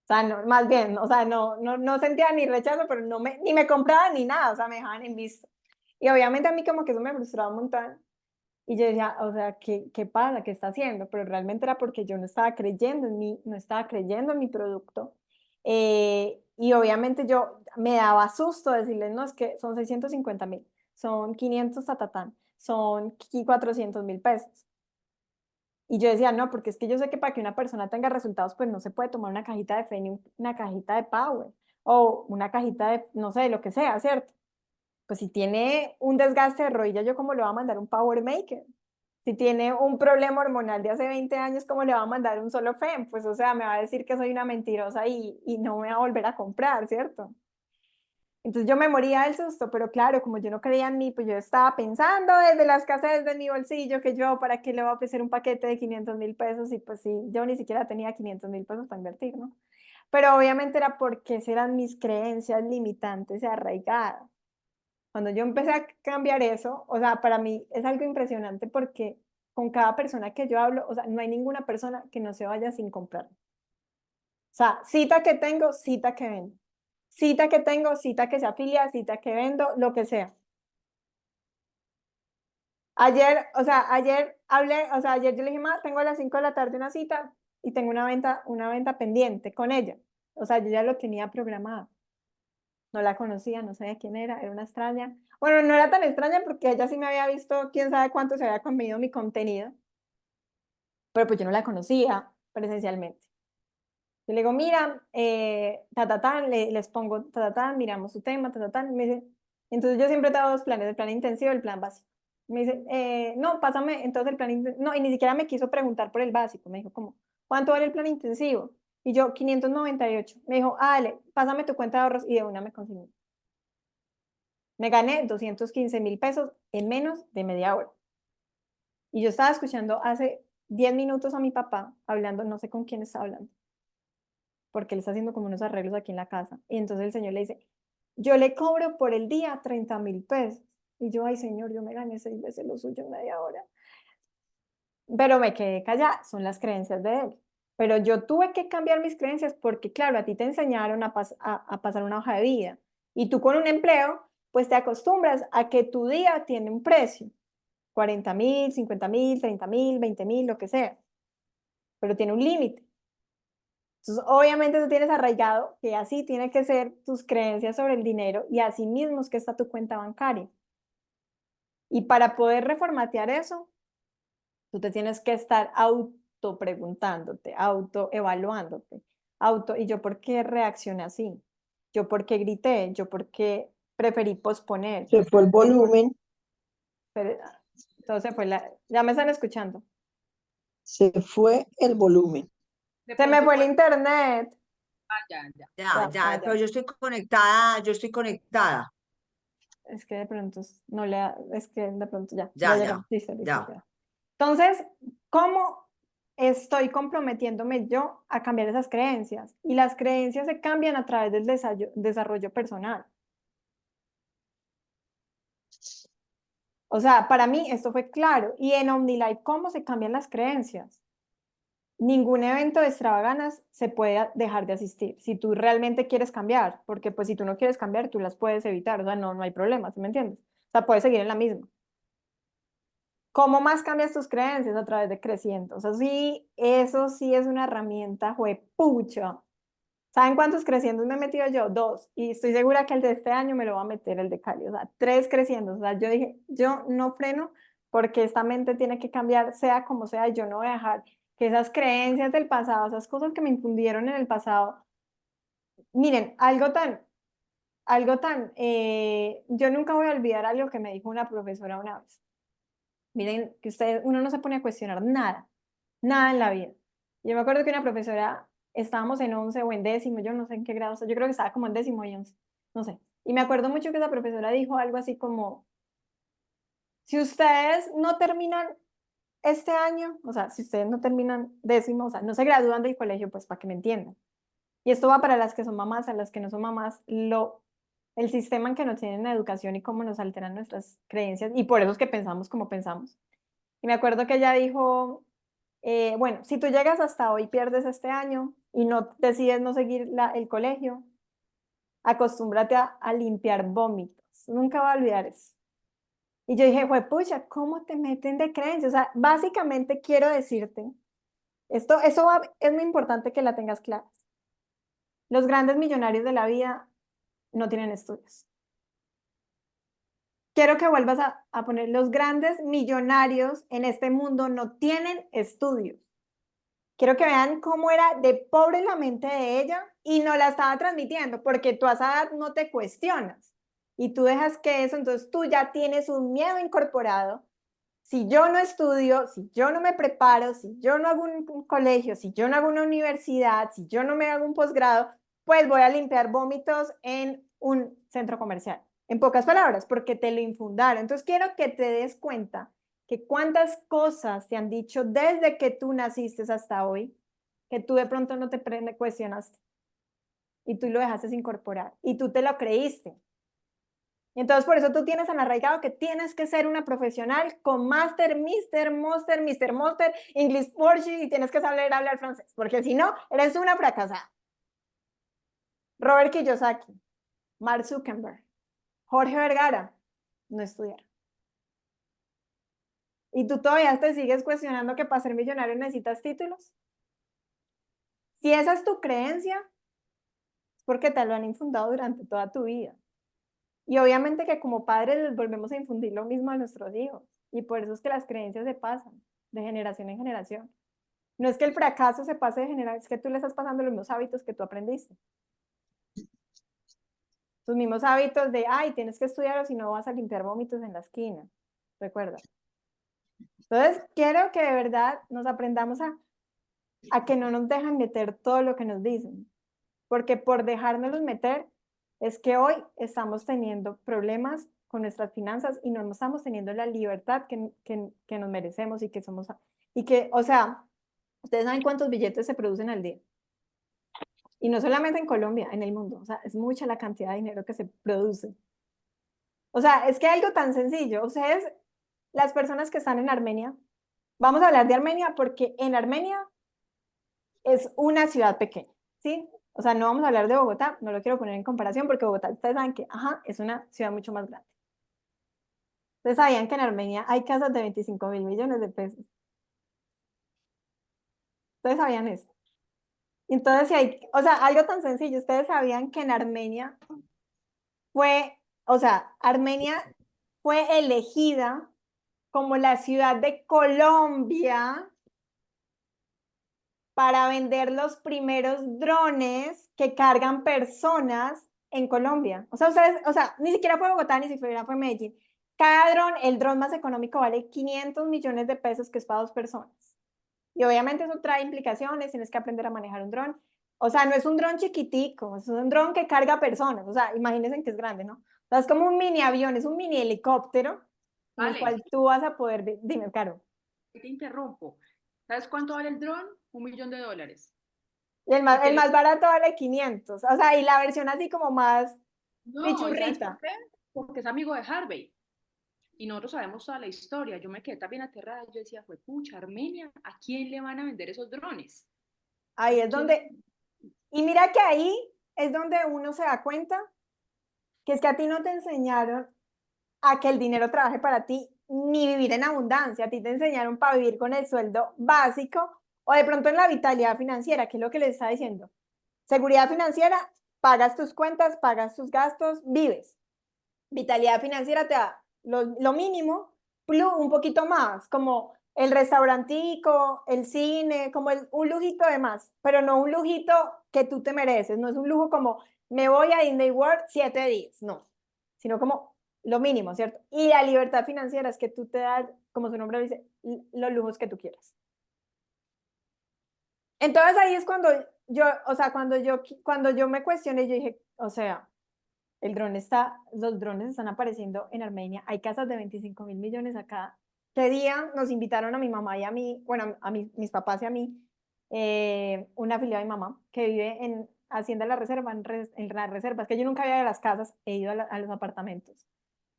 sea, no, más bien, o sea, no sentía ni rechazo, pero ni me compraban ni nada, o sea, me dejaban en visto. Y obviamente a mí como que eso me frustraba un montón. Y yo decía, o sea, ¿qué pasa? ¿Qué está haciendo? Pero realmente era porque yo no estaba creyendo en mí, no estaba creyendo en mi producto. Y obviamente yo me daba susto decirles, no, es que son 650.000, son 500 tatatán, son 400.000 pesos. Y yo decía, no, porque es que yo sé que para que una persona tenga resultados, pues no se puede tomar una cajita de fe ni una cajita de Power o una cajita de, no sé, lo que sea, ¿cierto? Pues si tiene un desgaste de rodilla, ¿yo cómo le voy a mandar un Power Maker? Si tiene un problema hormonal de hace 20 años, ¿cómo le va a mandar un solo FEM? Pues, o sea, me va a decir que soy una mentirosa y no me va a volver a comprar, ¿cierto? Entonces yo me moría del susto, pero claro, como yo no creía en mí, pues yo estaba pensando desde la escasez de mi bolsillo que yo, ¿para qué le voy a ofrecer un paquete de 500.000 pesos? Y pues sí, yo ni siquiera tenía 500.000 pesos para invertir, ¿no? Pero obviamente era porque esas eran mis creencias limitantes y arraigadas. Cuando yo empecé a cambiar eso, o sea, para mí es algo impresionante porque con cada persona que yo hablo, o sea, no hay ninguna persona que no se vaya sin comprar. O sea, cita que tengo, cita que vendo. Cita que tengo, cita que se afilia, cita que vendo, lo que sea. Ayer, o sea, ayer hablé, o sea, ayer yo le dije, ma, tengo a las 5 de la tarde una cita y tengo una venta pendiente con ella. O sea, yo ya lo tenía programado. No la conocía, no sabía quién era una extraña. Bueno, no era tan extraña porque ella sí me había visto, quién sabe cuánto se había comido mi contenido, pero pues yo no la conocía presencialmente. Yo le digo, mira, les pongo miramos su tema, me dice, entonces yo siempre tengo 2 planes, el plan intensivo y el plan básico. Me dice, no, pásame, entonces el plan intensivo, no, y ni siquiera me quiso preguntar por el básico, me dijo como, ¿cuánto vale el plan intensivo? Y yo, 598. Me dijo, dale, pásame tu cuenta de ahorros y de una me consignó. Me gané 215.000 pesos en menos de media hora. Y yo estaba escuchando hace 10 minutos a mi papá hablando, no sé con quién estaba hablando. porque él está haciendo como unos arreglos aquí en la casa. Y entonces el señor le dice, yo le cobro por el día 30.000 pesos. Y yo, ay señor, yo me gané 6 veces lo suyo en media hora. Pero me quedé callada, son las creencias de él. Pero yo tuve que cambiar mis creencias porque, claro, a ti te enseñaron a pasar una hoja de vida. Y tú con un empleo, pues te acostumbras a que tu día tiene un precio. 40.000, 50.000, 30.000, 20.000, lo que sea. Pero tiene un límite. Entonces, obviamente tú tienes arraigado que así tiene que ser tus creencias sobre el dinero y así mismo es que está tu cuenta bancaria. Y para poder reformatear eso, tú te tienes que estar autopreguntándote, autoevaluándote, ¿y yo por qué reaccioné así? ¿Yo por qué grité? ¿Yo por qué preferí posponer? Se fue el volumen, Entonces ya me están escuchando. se fue el volumen. De Se me pronto fue el puede- internet. ya. Ya, Ya. pero yo estoy conectada. Es que de pronto es que de pronto ya Ya, llegamos. Listo, ya. ya. Entonces, ¿cómo estoy comprometiéndome yo a cambiar esas creencias? Y las creencias se cambian a través del desarrollo personal. O sea, para mí esto fue claro. Y en OmniLife, ¿cómo se cambian las creencias? Ningún evento de extravaganas se puede dejar de asistir si tú realmente quieres cambiar, porque pues si tú no quieres cambiar, tú las puedes evitar, o sea, no hay problema, ¿sí me entiendes? O sea, puedes seguir en la misma. ¿Cómo más cambias tus creencias? A través de creciendo. O sea, sí, eso sí es una herramienta, juepucha. ¿Saben cuántos creciendos me he metido yo? 2. Y estoy segura que el de este año me lo va a meter el de Cali. O sea, 3 creciendo. O sea, yo dije, yo no freno porque esta mente tiene que cambiar, sea como sea. Yo no voy a dejar que esas creencias del pasado, esas cosas que me infundieron en el pasado. Miren, yo nunca voy a olvidar algo que me dijo una profesora una vez. Miren, que uno no se pone a cuestionar nada, nada en la vida. Yo me acuerdo que una profesora, estábamos en 11 o en décimo, yo no sé en qué grado, yo creo que estaba como en décimo y 11, no sé. Y me acuerdo mucho que esa profesora dijo algo así como, si ustedes no terminan este año, o sea, si ustedes no terminan décimo, o sea, no se gradúan del colegio, pues para que me entiendan. Y esto va para las que son mamás, a las que no son mamás, el sistema en que nos tienen la educación y cómo nos alteran nuestras creencias, y por eso es que pensamos como pensamos. Y me acuerdo que ella dijo, bueno, si tú llegas hasta hoy, pierdes este año y no decides no seguir el colegio, acostúmbrate a limpiar vómitos. Nunca voy a olvidar eso. Y yo dije, pucha, ¿cómo te meten de creencias? O sea, básicamente quiero decirte, es muy importante que la tengas clara. Los grandes millonarios de la vida no tienen estudios. Quiero que vuelvas a poner, los grandes millonarios en este mundo no tienen estudios. Quiero que vean cómo era de pobre la mente de ella y no la estaba transmitiendo, porque tú a esa edad no te cuestionas y tú dejas que eso, entonces tú ya tienes un miedo incorporado. Si yo no estudio, si yo no me preparo, si yo no hago un colegio, si yo no hago una universidad, si yo no me hago un posgrado, pues voy a limpiar vómitos en un centro comercial. En pocas palabras, porque te lo infundaron. Entonces quiero que te des cuenta que cuántas cosas te han dicho desde que tú naciste hasta hoy, que tú de pronto no te cuestionaste y tú lo dejaste incorporar y tú te lo creíste. Y entonces por eso tú tienes en arraigado que tienes que ser una profesional con máster, Mr. Master, English Porsche y tienes que saber hablar francés, porque si no, eres una fracasada. Robert Kiyosaki, Mark Zuckerberg, Jorge Vergara, no estudiaron. ¿Y tú todavía te sigues cuestionando que para ser millonario necesitas títulos? Si esa es tu creencia, es porque te lo han infundado durante toda tu vida. Y obviamente que como padres les volvemos a infundir lo mismo a nuestros hijos. Y por eso es que las creencias se pasan de generación en generación. No es que el fracaso se pase de generación, es que tú le estás pasando los mismos hábitos que tú aprendiste. Tus mismos hábitos de, ay, tienes que estudiar o si no vas a limpiar vómitos en la esquina. Recuerda. Entonces, quiero que de verdad nos aprendamos a que no nos dejan meter todo lo que nos dicen. Porque por dejárnoslos meter, es que hoy estamos teniendo problemas con nuestras finanzas y no estamos teniendo la libertad que nos merecemos y que somos, y que, o sea, ustedes saben cuántos billetes se producen al día. Y no solamente en Colombia, en el mundo. O sea, es mucha la cantidad de dinero que se produce. O sea, es que algo tan sencillo. Ustedes, las personas que están en Armenia, vamos a hablar de Armenia porque en Armenia es una ciudad pequeña, ¿sí? O sea, no vamos a hablar de Bogotá, no lo quiero poner en comparación porque Bogotá, ustedes saben que, ajá, es una ciudad mucho más grande. Ustedes sabían que en Armenia hay casas de 25.000 millones de pesos. Ustedes sabían eso. Entonces, si hay, o sea, algo tan sencillo, ustedes sabían que en Armenia fue, o sea, Armenia fue elegida como la ciudad de Colombia para vender los primeros drones que cargan personas en Colombia. O sea, ustedes, o sea, ni siquiera fue Bogotá, ni siquiera fue Medellín. Cada dron, el dron más económico vale 500 millones de pesos, que es para 2 personas. Y obviamente eso trae implicaciones, tienes que aprender a manejar un dron. O sea, no es un dron chiquitico, es un dron que carga personas. O sea, imagínense que es grande, ¿no? O sea, es como un mini avión, es un mini helicóptero en el Vale, cual tú vas a poder, dime, Caro. te interrumpo. ¿Sabes cuánto vale el dron? $1.000.000. Y el Y más, te el más barato vale 500. O sea, y la versión así como más No, ¿y sabes por pichurrita. qué? Porque es amigo de Harvey. Y nosotros sabemos toda la historia. Yo me quedé también aterrada. Yo decía, fue pucha, Armenia, ¿a quién le van a vender esos drones? Ahí ¿A es quién? donde, y mira que ahí es donde uno se da cuenta que es que a ti no te enseñaron a que el dinero trabaje para ti, ni vivir en abundancia. A ti te enseñaron para vivir con el sueldo básico o de pronto en la vitalidad financiera, que es lo que les está diciendo. Seguridad financiera, pagas tus cuentas, pagas tus gastos, vives. Vitalidad financiera te da lo mínimo, plus un poquito más, como el restaurantico, el cine, como un lujito de más, pero no un lujito que tú te mereces, no es un lujo como me voy a Disney World 7 días, no, sino como lo mínimo, ¿cierto? Y la libertad financiera es que tú te das, como su nombre dice, los lujos que tú quieras. Entonces ahí es cuando yo, o sea, cuando yo me cuestioné, yo dije, o sea, los drones están apareciendo en Armenia, hay casas de 25.000 millones acá. ¿Qué día nos invitaron a mi mamá y a mí, bueno, mis papás y a mí, una afiliada de mi mamá que vive en Hacienda La Reserva, en las reservas, que yo nunca había ido a las casas, he ido a los apartamentos.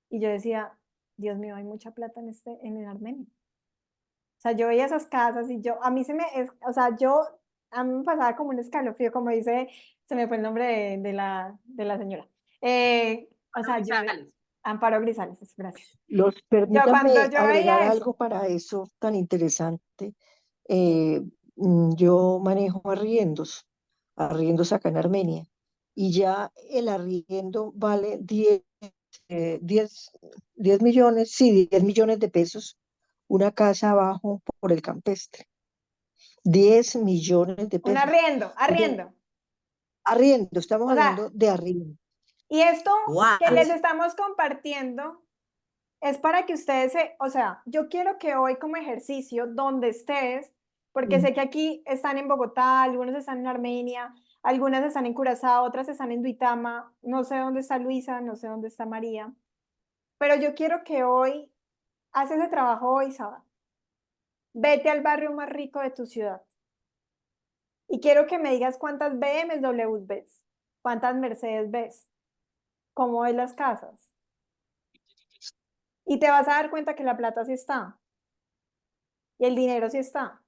Y yo decía, Dios mío, hay mucha plata en Armenia. O sea, yo veía esas casas y yo, a mí se me, o sea, a mí me pasaba como un escalofrío, como dice, se me fue el nombre de la señora. O sea, Grisales. Amparo Grisales, gracias. Cuando Permítame yo agregar veía algo eso, para eso tan interesante. Yo manejo arriendos acá en Armenia, y ya el arriendo vale 10, 10 millones, sí, 10 millones de pesos, una casa abajo por el campestre. 10 millones de un pesos. arriendo, O sea, arriendo. arriendo, estamos O sea, hablando de arriendo. y esto que les ¡Guau! estamos compartiendo es para que ustedes o sea, yo quiero que hoy como ejercicio, donde estés, porque Mm. sé que aquí están en Bogotá, algunos están en Armenia, algunas están en Curazao, otras están en Duitama, no sé dónde está Luisa, no sé dónde está María, pero yo quiero que hoy, haces ese trabajo hoy, Saba, vete al barrio más rico de tu ciudad y quiero que me digas cuántas BMWs ves, cuántas Mercedes ves, cómo ves las casas. Y te vas a dar cuenta que la plata sí está y el dinero sí está,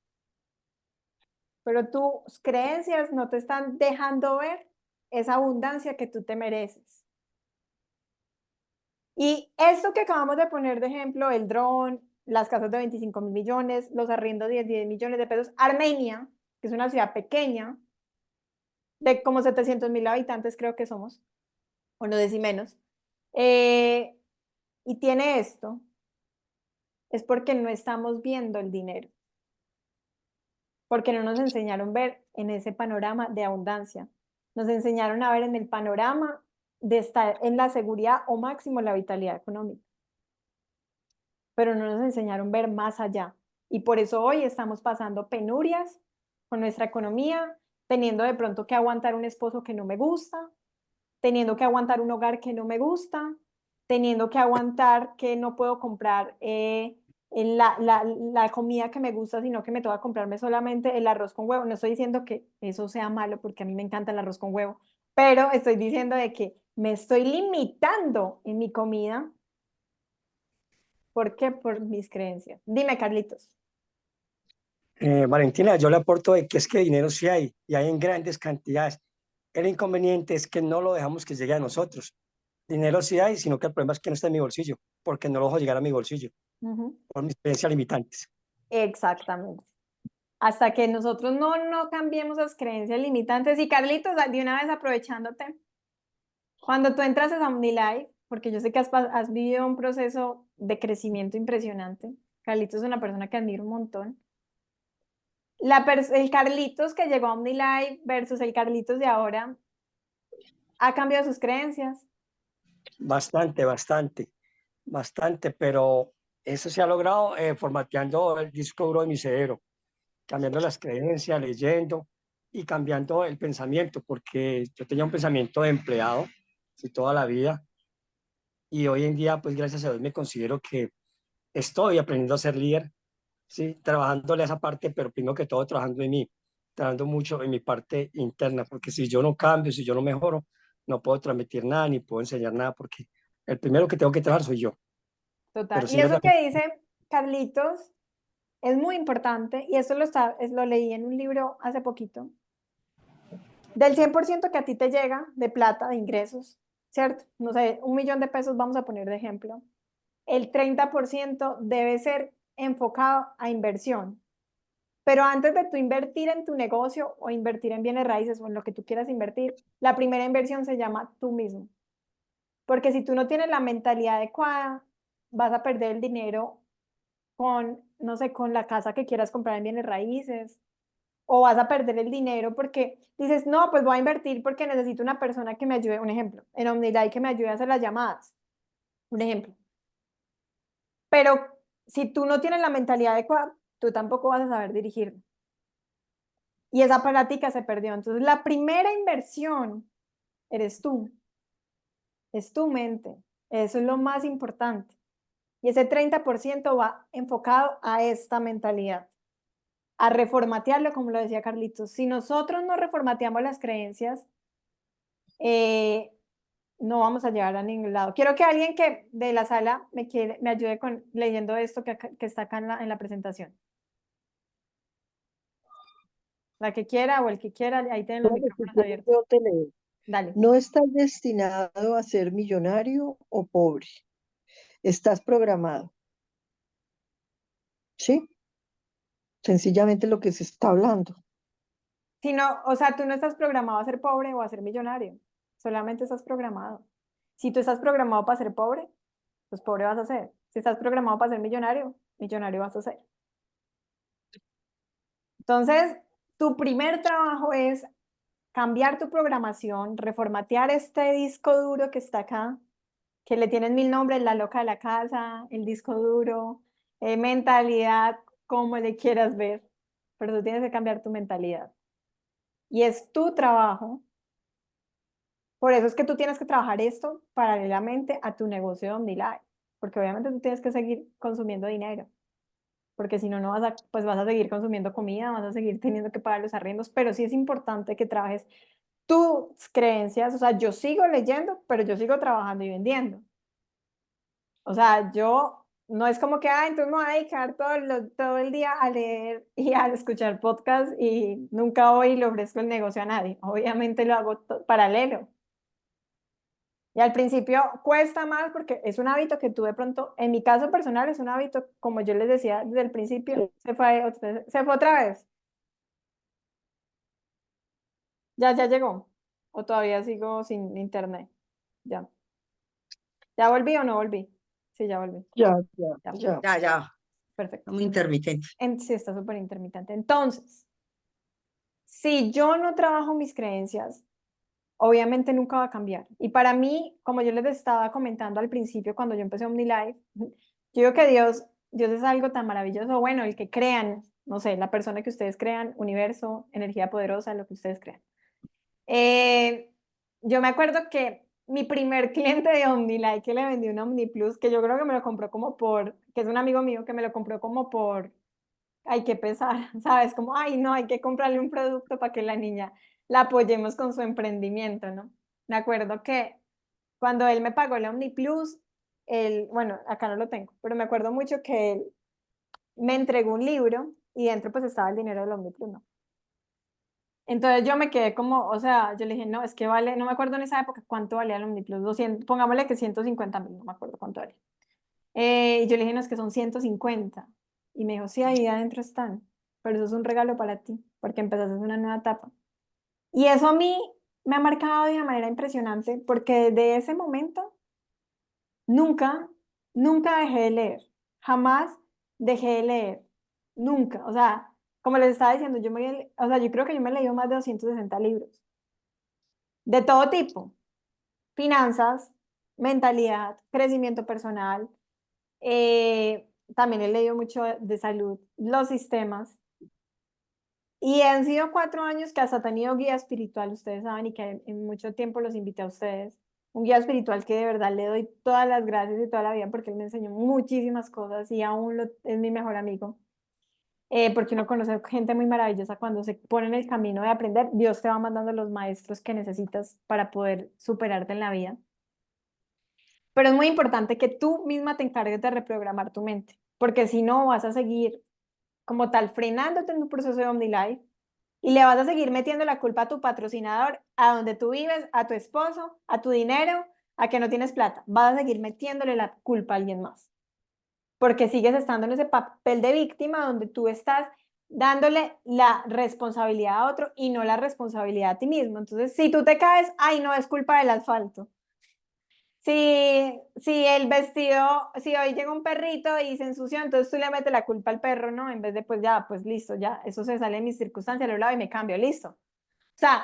pero tus creencias no te están dejando ver esa abundancia que tú te mereces. Y esto que acabamos de poner de ejemplo, el dron, las casas de 25.000 millones, los arriendos de 10 millones de pesos, Armenia, que es una ciudad pequeña, de como 700.000 habitantes creo que somos, o no sé si menos, y tiene esto, es porque no estamos viendo el dinero, porque no nos enseñaron a ver en ese panorama de abundancia. Nos enseñaron a ver en el panorama de estar en la seguridad o máximo la vitalidad económica, pero no nos enseñaron a ver más allá. Y por eso hoy estamos pasando penurias con nuestra economía, teniendo de pronto que aguantar un esposo que no me gusta, teniendo que aguantar un hogar que no me gusta, teniendo que aguantar que no puedo comprar la comida que me gusta, sino que me toca comprarme solamente el arroz con huevo. No estoy diciendo que eso sea malo, porque a mí me encanta el arroz con huevo, pero estoy diciendo de que me estoy limitando en mi comida. ¿Por qué? Por mis creencias. Dime, Carlitos. Valentina, yo le aporto de que es que dinero sí hay y hay en grandes cantidades. El inconveniente es que no lo dejamos que llegue a nosotros. Dinero sí hay, sino que el problema es que no está en mi bolsillo, porque no lo dejo llegar a mi bolsillo Ujú. por mis creencias limitantes. Exactamente. Hasta que nosotros no cambiemos esas creencias limitantes. Y Carlitos, de una vez aprovechándote, cuando tú entras a OmniLife, porque yo sé que has vivido un proceso de crecimiento impresionante, Carlitos es una persona que admiro un montón. El Carlitos que llegó a OmniLife versus el Carlitos de ahora, ha cambiado sus creencias. Bastante, bastante, bastante, pero eso se ha logrado formateando el disco duro de mi cerebro, cambiando las creencias, leyendo y cambiando el pensamiento, porque yo tenía un pensamiento de empleado, sí, toda la vida, y hoy en día, pues gracias a Dios me considero que estoy aprendiendo a ser líder, sí, trabajándole a esa parte, pero primero que todo trabajando en mí, trabajando mucho en mi parte interna, porque si yo no cambio, si yo no mejoro, no puedo transmitir nada ni puedo enseñar nada, porque el primero que tengo que trabajar soy yo. Total. Pero Y sí, eso verdad, que dice Carlitos es muy importante, y esto lo leí en un libro hace poquito. Del 100% que a ti te llega de plata, de ingresos, ¿cierto? No sé, 1 millón de pesos vamos a poner de ejemplo. El 30% debe ser enfocado a inversión. Pero antes de tú invertir en tu negocio o invertir en bienes raíces o en lo que tú quieras invertir, la primera inversión se llama tú mismo. Porque si tú no tienes la mentalidad adecuada, vas a perder el dinero con, no sé, con la casa que quieras comprar en bienes raíces, o vas a perder el dinero porque dices, no, pues voy a invertir porque necesito una persona que me ayude, un ejemplo, en OmniLife que me ayude a hacer las llamadas, un ejemplo. Pero si tú no tienes la mentalidad adecuada, tú tampoco vas a saber dirigirlo. Y esa plática se perdió. Entonces, la primera inversión eres tú, es tu mente. Eso es lo más importante. Y ese 30% va enfocado a esta mentalidad, a reformatearlo, como lo decía Carlitos. Si nosotros no reformateamos las creencias, no vamos a llegar a ningún lado. Quiero que alguien que de la sala me ayude con leyendo esto que está acá en la presentación. La que quiera o el que quiera, ahí tienen los Bueno, si micrófonos quieres, abiertos. yo te leo. Dale. No estás destinado a ser millonario o pobre. Estás programado. ¿Sí? Sencillamente lo que se está hablando. Si no, o sea, tú no estás programado a ser pobre o a ser millonario. Solamente estás programado. Si tú estás programado para ser pobre, pues pobre vas a ser. Si estás programado para ser millonario, millonario vas a ser. Entonces, tu primer trabajo es cambiar tu programación, reformatear este disco duro que está acá, que le tienes 1000 nombres, la loca de la casa, el disco duro, mentalidad, como le quieras ver, pero tú tienes que cambiar tu mentalidad. Y es tu trabajo. Por eso es que tú tienes que trabajar esto paralelamente a tu negocio de OmniLife, porque obviamente tú tienes que seguir consumiendo dinero, porque si no, no vas a, pues vas a seguir consumiendo comida, vas a seguir teniendo que pagar los arriendos, pero sí es importante que trabajes tus creencias. O sea, yo sigo leyendo, pero yo sigo trabajando y vendiendo. O sea, yo no es como que, entonces me voy a dedicar todo el día a leer y a escuchar podcast y nunca voy y le ofrezco el negocio a nadie. Obviamente lo hago paralelo. Y al principio cuesta más porque es un hábito que tú de pronto, en mi caso personal, es un hábito, como yo les decía desde el principio, se fue otra vez. Ya llegó. O todavía sigo sin internet. Ya. ¿Ya volví o no volví? Sí, ya volví. Ya, Ya, ya. Ya, ya, perfecto. muy intermitente. Sí, está súper intermitente. Entonces, si yo no trabajo mis creencias, obviamente nunca va a cambiar. Y para mí, como yo les estaba comentando al principio, cuando yo empecé OmniLife, yo digo que Dios es algo tan maravilloso. Bueno, el que crean, no sé, la persona que ustedes crean, universo, energía poderosa, lo que ustedes crean. Yo me acuerdo que mi primer cliente de OmniLife que le vendí un OmniPlus, que yo creo que me lo compró como que es un amigo mío que me lo compró como hay que pesar, ¿sabes? Como, ay, no, hay que comprarle un producto para que la niña la apoyemos con su emprendimiento, ¿no? Me acuerdo que cuando él me pagó el OmniPlus, bueno, acá no lo tengo, pero me acuerdo mucho que él me entregó un libro y dentro pues estaba el dinero del OmniPlus, ¿no? Entonces yo me quedé como, o sea, yo le dije, no, es que vale, no me acuerdo en esa época cuánto valía el OmniPlus, 200, pongámosle que 150.000, no me acuerdo cuánto valía. Y yo le dije, no, es que son 150. Y me dijo, sí, ahí adentro están, pero eso es un regalo para ti, porque empezaste una nueva etapa. Y eso a mí me ha marcado de una manera impresionante, porque desde ese momento nunca, nunca dejé de leer, jamás dejé de leer, nunca. O sea, como les estaba diciendo, o sea, yo creo que yo me he leído más de 260 libros, de todo tipo, finanzas, mentalidad, crecimiento personal, también he leído mucho de salud, los sistemas, y han sido 4 años que hasta he tenido guía espiritual, ustedes saben, y que en mucho tiempo los invité a ustedes. Un guía espiritual que de verdad le doy todas las gracias y toda la vida porque él me enseñó muchísimas cosas y aún es mi mejor amigo. Porque uno conoce gente muy maravillosa cuando se pone en el camino de aprender, Dios te va mandando los maestros que necesitas para poder superarte en la vida. Pero es muy importante que tú misma te encargues de reprogramar tu mente, porque si no vas a seguir como tal frenándote en tu proceso de OmniLife y le vas a seguir metiendo la culpa a tu patrocinador, a donde tú vives, a tu esposo, a tu dinero, a que no tienes plata. Vas a seguir metiéndole la culpa a alguien más, porque sigues estando en ese papel de víctima donde tú estás dándole la responsabilidad a otro y no la responsabilidad a ti mismo. Entonces, si tú te caes, ay, no, es culpa del asfalto. Si el vestido, si hoy llega un perrito y se ensució, entonces tú le metes la culpa al perro, ¿no? En vez de, pues ya, pues listo, ya, eso se sale de mis circunstancias, lo lavo y me cambio, listo. O sea,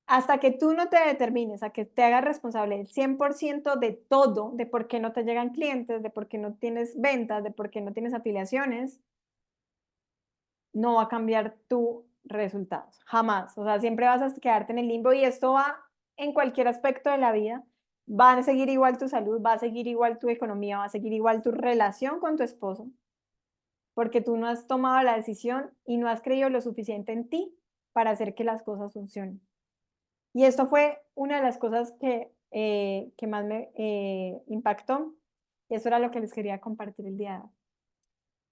hasta que tú no te determines a que te hagas responsable del 100% de todo, de por qué no te llegan clientes, de por qué no tienes ventas, de por qué no tienes afiliaciones, no va a cambiar tus resultados, jamás. O sea, siempre vas a quedarte en el limbo y esto va en cualquier aspecto de la vida. Va a seguir igual tu salud, va a seguir igual tu economía, va a seguir igual tu relación con tu esposo, porque tú no has tomado la decisión y no has creído lo suficiente en ti para hacer que las cosas funcionen. Y esto fue una de las cosas que más me impactó. Y eso era lo que les quería compartir el día de hoy.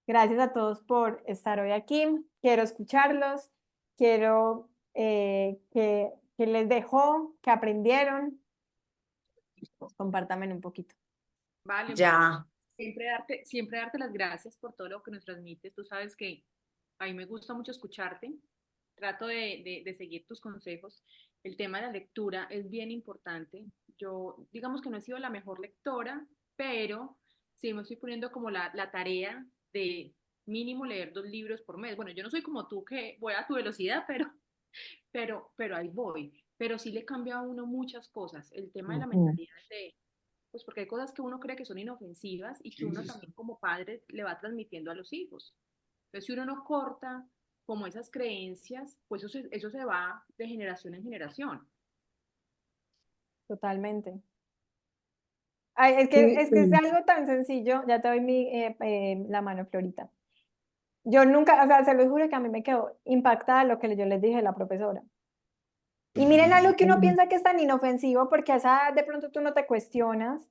Gracias a todos por estar hoy aquí. Quiero escucharlos. Quiero que les dejó, que aprendieron. Compártanme un poquito. Vale, Ya. siempre darte las gracias por todo lo que nos transmites. Tú sabes que a mí me gusta mucho escucharte. Trato de seguir tus consejos. El tema de la lectura es bien importante. Yo, digamos que no he sido la mejor lectora, pero sí me estoy poniendo como la tarea de mínimo leer 2 libros por mes. Bueno, yo no soy como tú que voy a tu velocidad, pero ahí voy. Pero sí le cambia a uno muchas cosas. El tema de la Ujú. mentalidad pues porque hay cosas que uno cree que son inofensivas y que uno también como padre le va transmitiendo a los hijos. Entonces, si uno no corta como esas creencias, pues eso se va de generación en generación. Totalmente. Ay, Sí, es que es algo tan sencillo. Ya te doy la mano, Florita. Yo nunca, o sea, se lo juro que a mí me quedó impactada lo que yo les dije a la profesora. Y miren algo que uno piensa que es tan inofensivo porque a esa edad de pronto tú no te cuestionas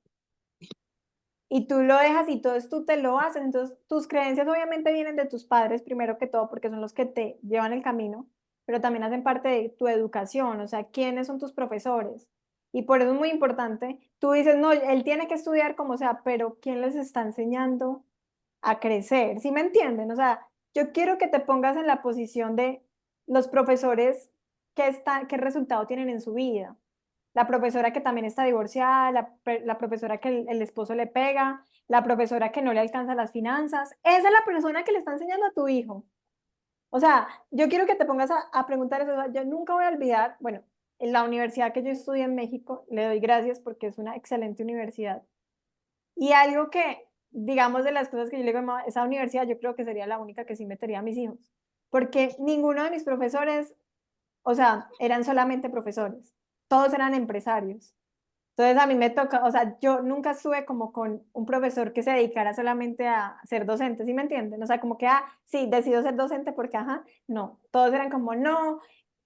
y tú lo dejas y todo es tú te lo haces. Entonces, tus creencias obviamente vienen de tus padres primero que todo porque son los que te llevan el camino, pero también hacen parte de tu educación, o sea, quiénes son tus profesores. Y por eso es muy importante. Tú dices, no, él tiene que estudiar como sea, pero ¿quién les está enseñando a crecer? ¿Sí me entienden? O sea, yo quiero que te pongas en la posición de los profesores qué resultado tienen en su vida. La profesora que también está divorciada, la profesora que el esposo le pega, la profesora que no le alcanza las finanzas. Esa es la persona que le está enseñando a tu hijo. O sea, yo quiero que te pongas a preguntar eso. O sea, yo nunca voy a olvidar, bueno, en la universidad que yo estudié en México, le doy gracias porque es una excelente universidad. Y algo que, digamos, de las cosas que yo le digo, "Mamá, esa universidad yo creo que sería la única que sí metería a mis hijos, porque ninguno de mis profesores, o sea, eran solamente profesores, todos eran empresarios. Entonces a mí me toca, o sea, yo nunca estuve como con un profesor que se dedicara solamente a ser docente, ¿sí me entienden? O sea, como que, sí, decido ser docente porque, no, todos eran como, no.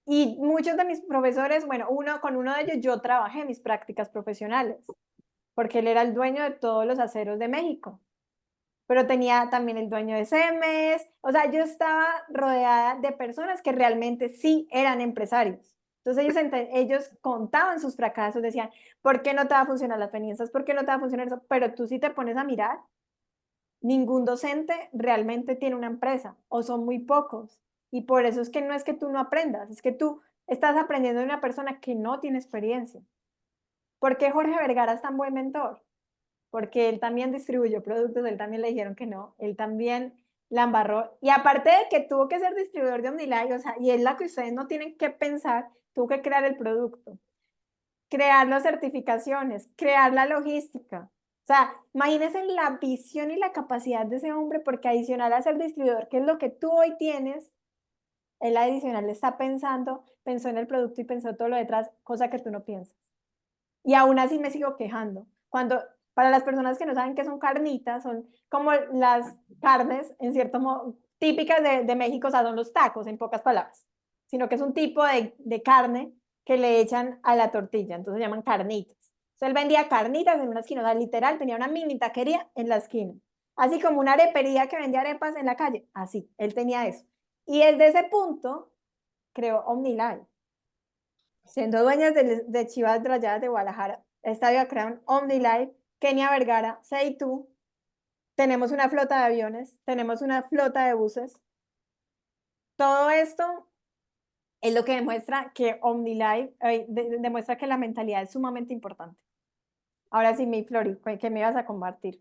Y muchos de mis profesores, bueno, con uno de ellos yo trabajé mis prácticas profesionales, porque él era el dueño de todos los aceros de México, pero tenía también el dueño de Cemes, o sea, yo estaba rodeada de personas que realmente sí eran empresarios. Entonces ellos contaban sus fracasos, decían, ¿por qué no te va a funcionar las finanzas? ¿Por qué no te va a funcionar eso? Pero tú sí te pones a mirar, ningún docente realmente tiene una empresa o son muy pocos. Y por eso es que no es que tú no aprendas, es que tú estás aprendiendo de una persona que no tiene experiencia. ¿Por qué Jorge Vergara es tan buen mentor? Porque él también distribuyó productos, él también le dijeron que no, él también la embarró. Y aparte de que tuvo que ser distribuidor de OmniLife, o sea, y es la que ustedes no tienen que pensar, tuvo que crear el producto, crear las certificaciones, crear la logística. O sea, imagínense la visión y la capacidad de ese hombre, porque adicional a ser distribuidor, que es lo que tú hoy tienes, él adicional está pensó en el producto y pensó todo lo detrás, cosa que tú no piensas. Y aún así me sigo quejando. Para las personas que no saben qué son carnitas, son como las carnes, en cierto modo, típicas de México, o sea, son los tacos, en pocas palabras, sino que es un tipo de carne que le echan a la tortilla, entonces se llaman carnitas. Entonces él vendía carnitas en una esquina, o sea, literal, tenía una mini taquería en la esquina, así como una arepería que vendía arepas en la calle, así, él tenía eso. Y desde ese punto creó OmniLife. Siendo dueñas de Chivas Rayadas de Guadalajara, Estadio Crown, OmniLife, Kenia Vergara, Seitu, tenemos una flota de aviones, tenemos una flota de buses. Todo esto es lo que demuestra que OmniLife, demuestra que la mentalidad es sumamente importante. Ahora sí, mi Flori, ¿qué me ibas a compartir?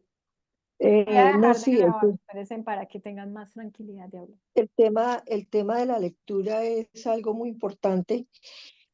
Voy a No, dejar de sí, grabar, espérense, para que tengan más tranquilidad de hablar. el tema de la lectura es algo muy importante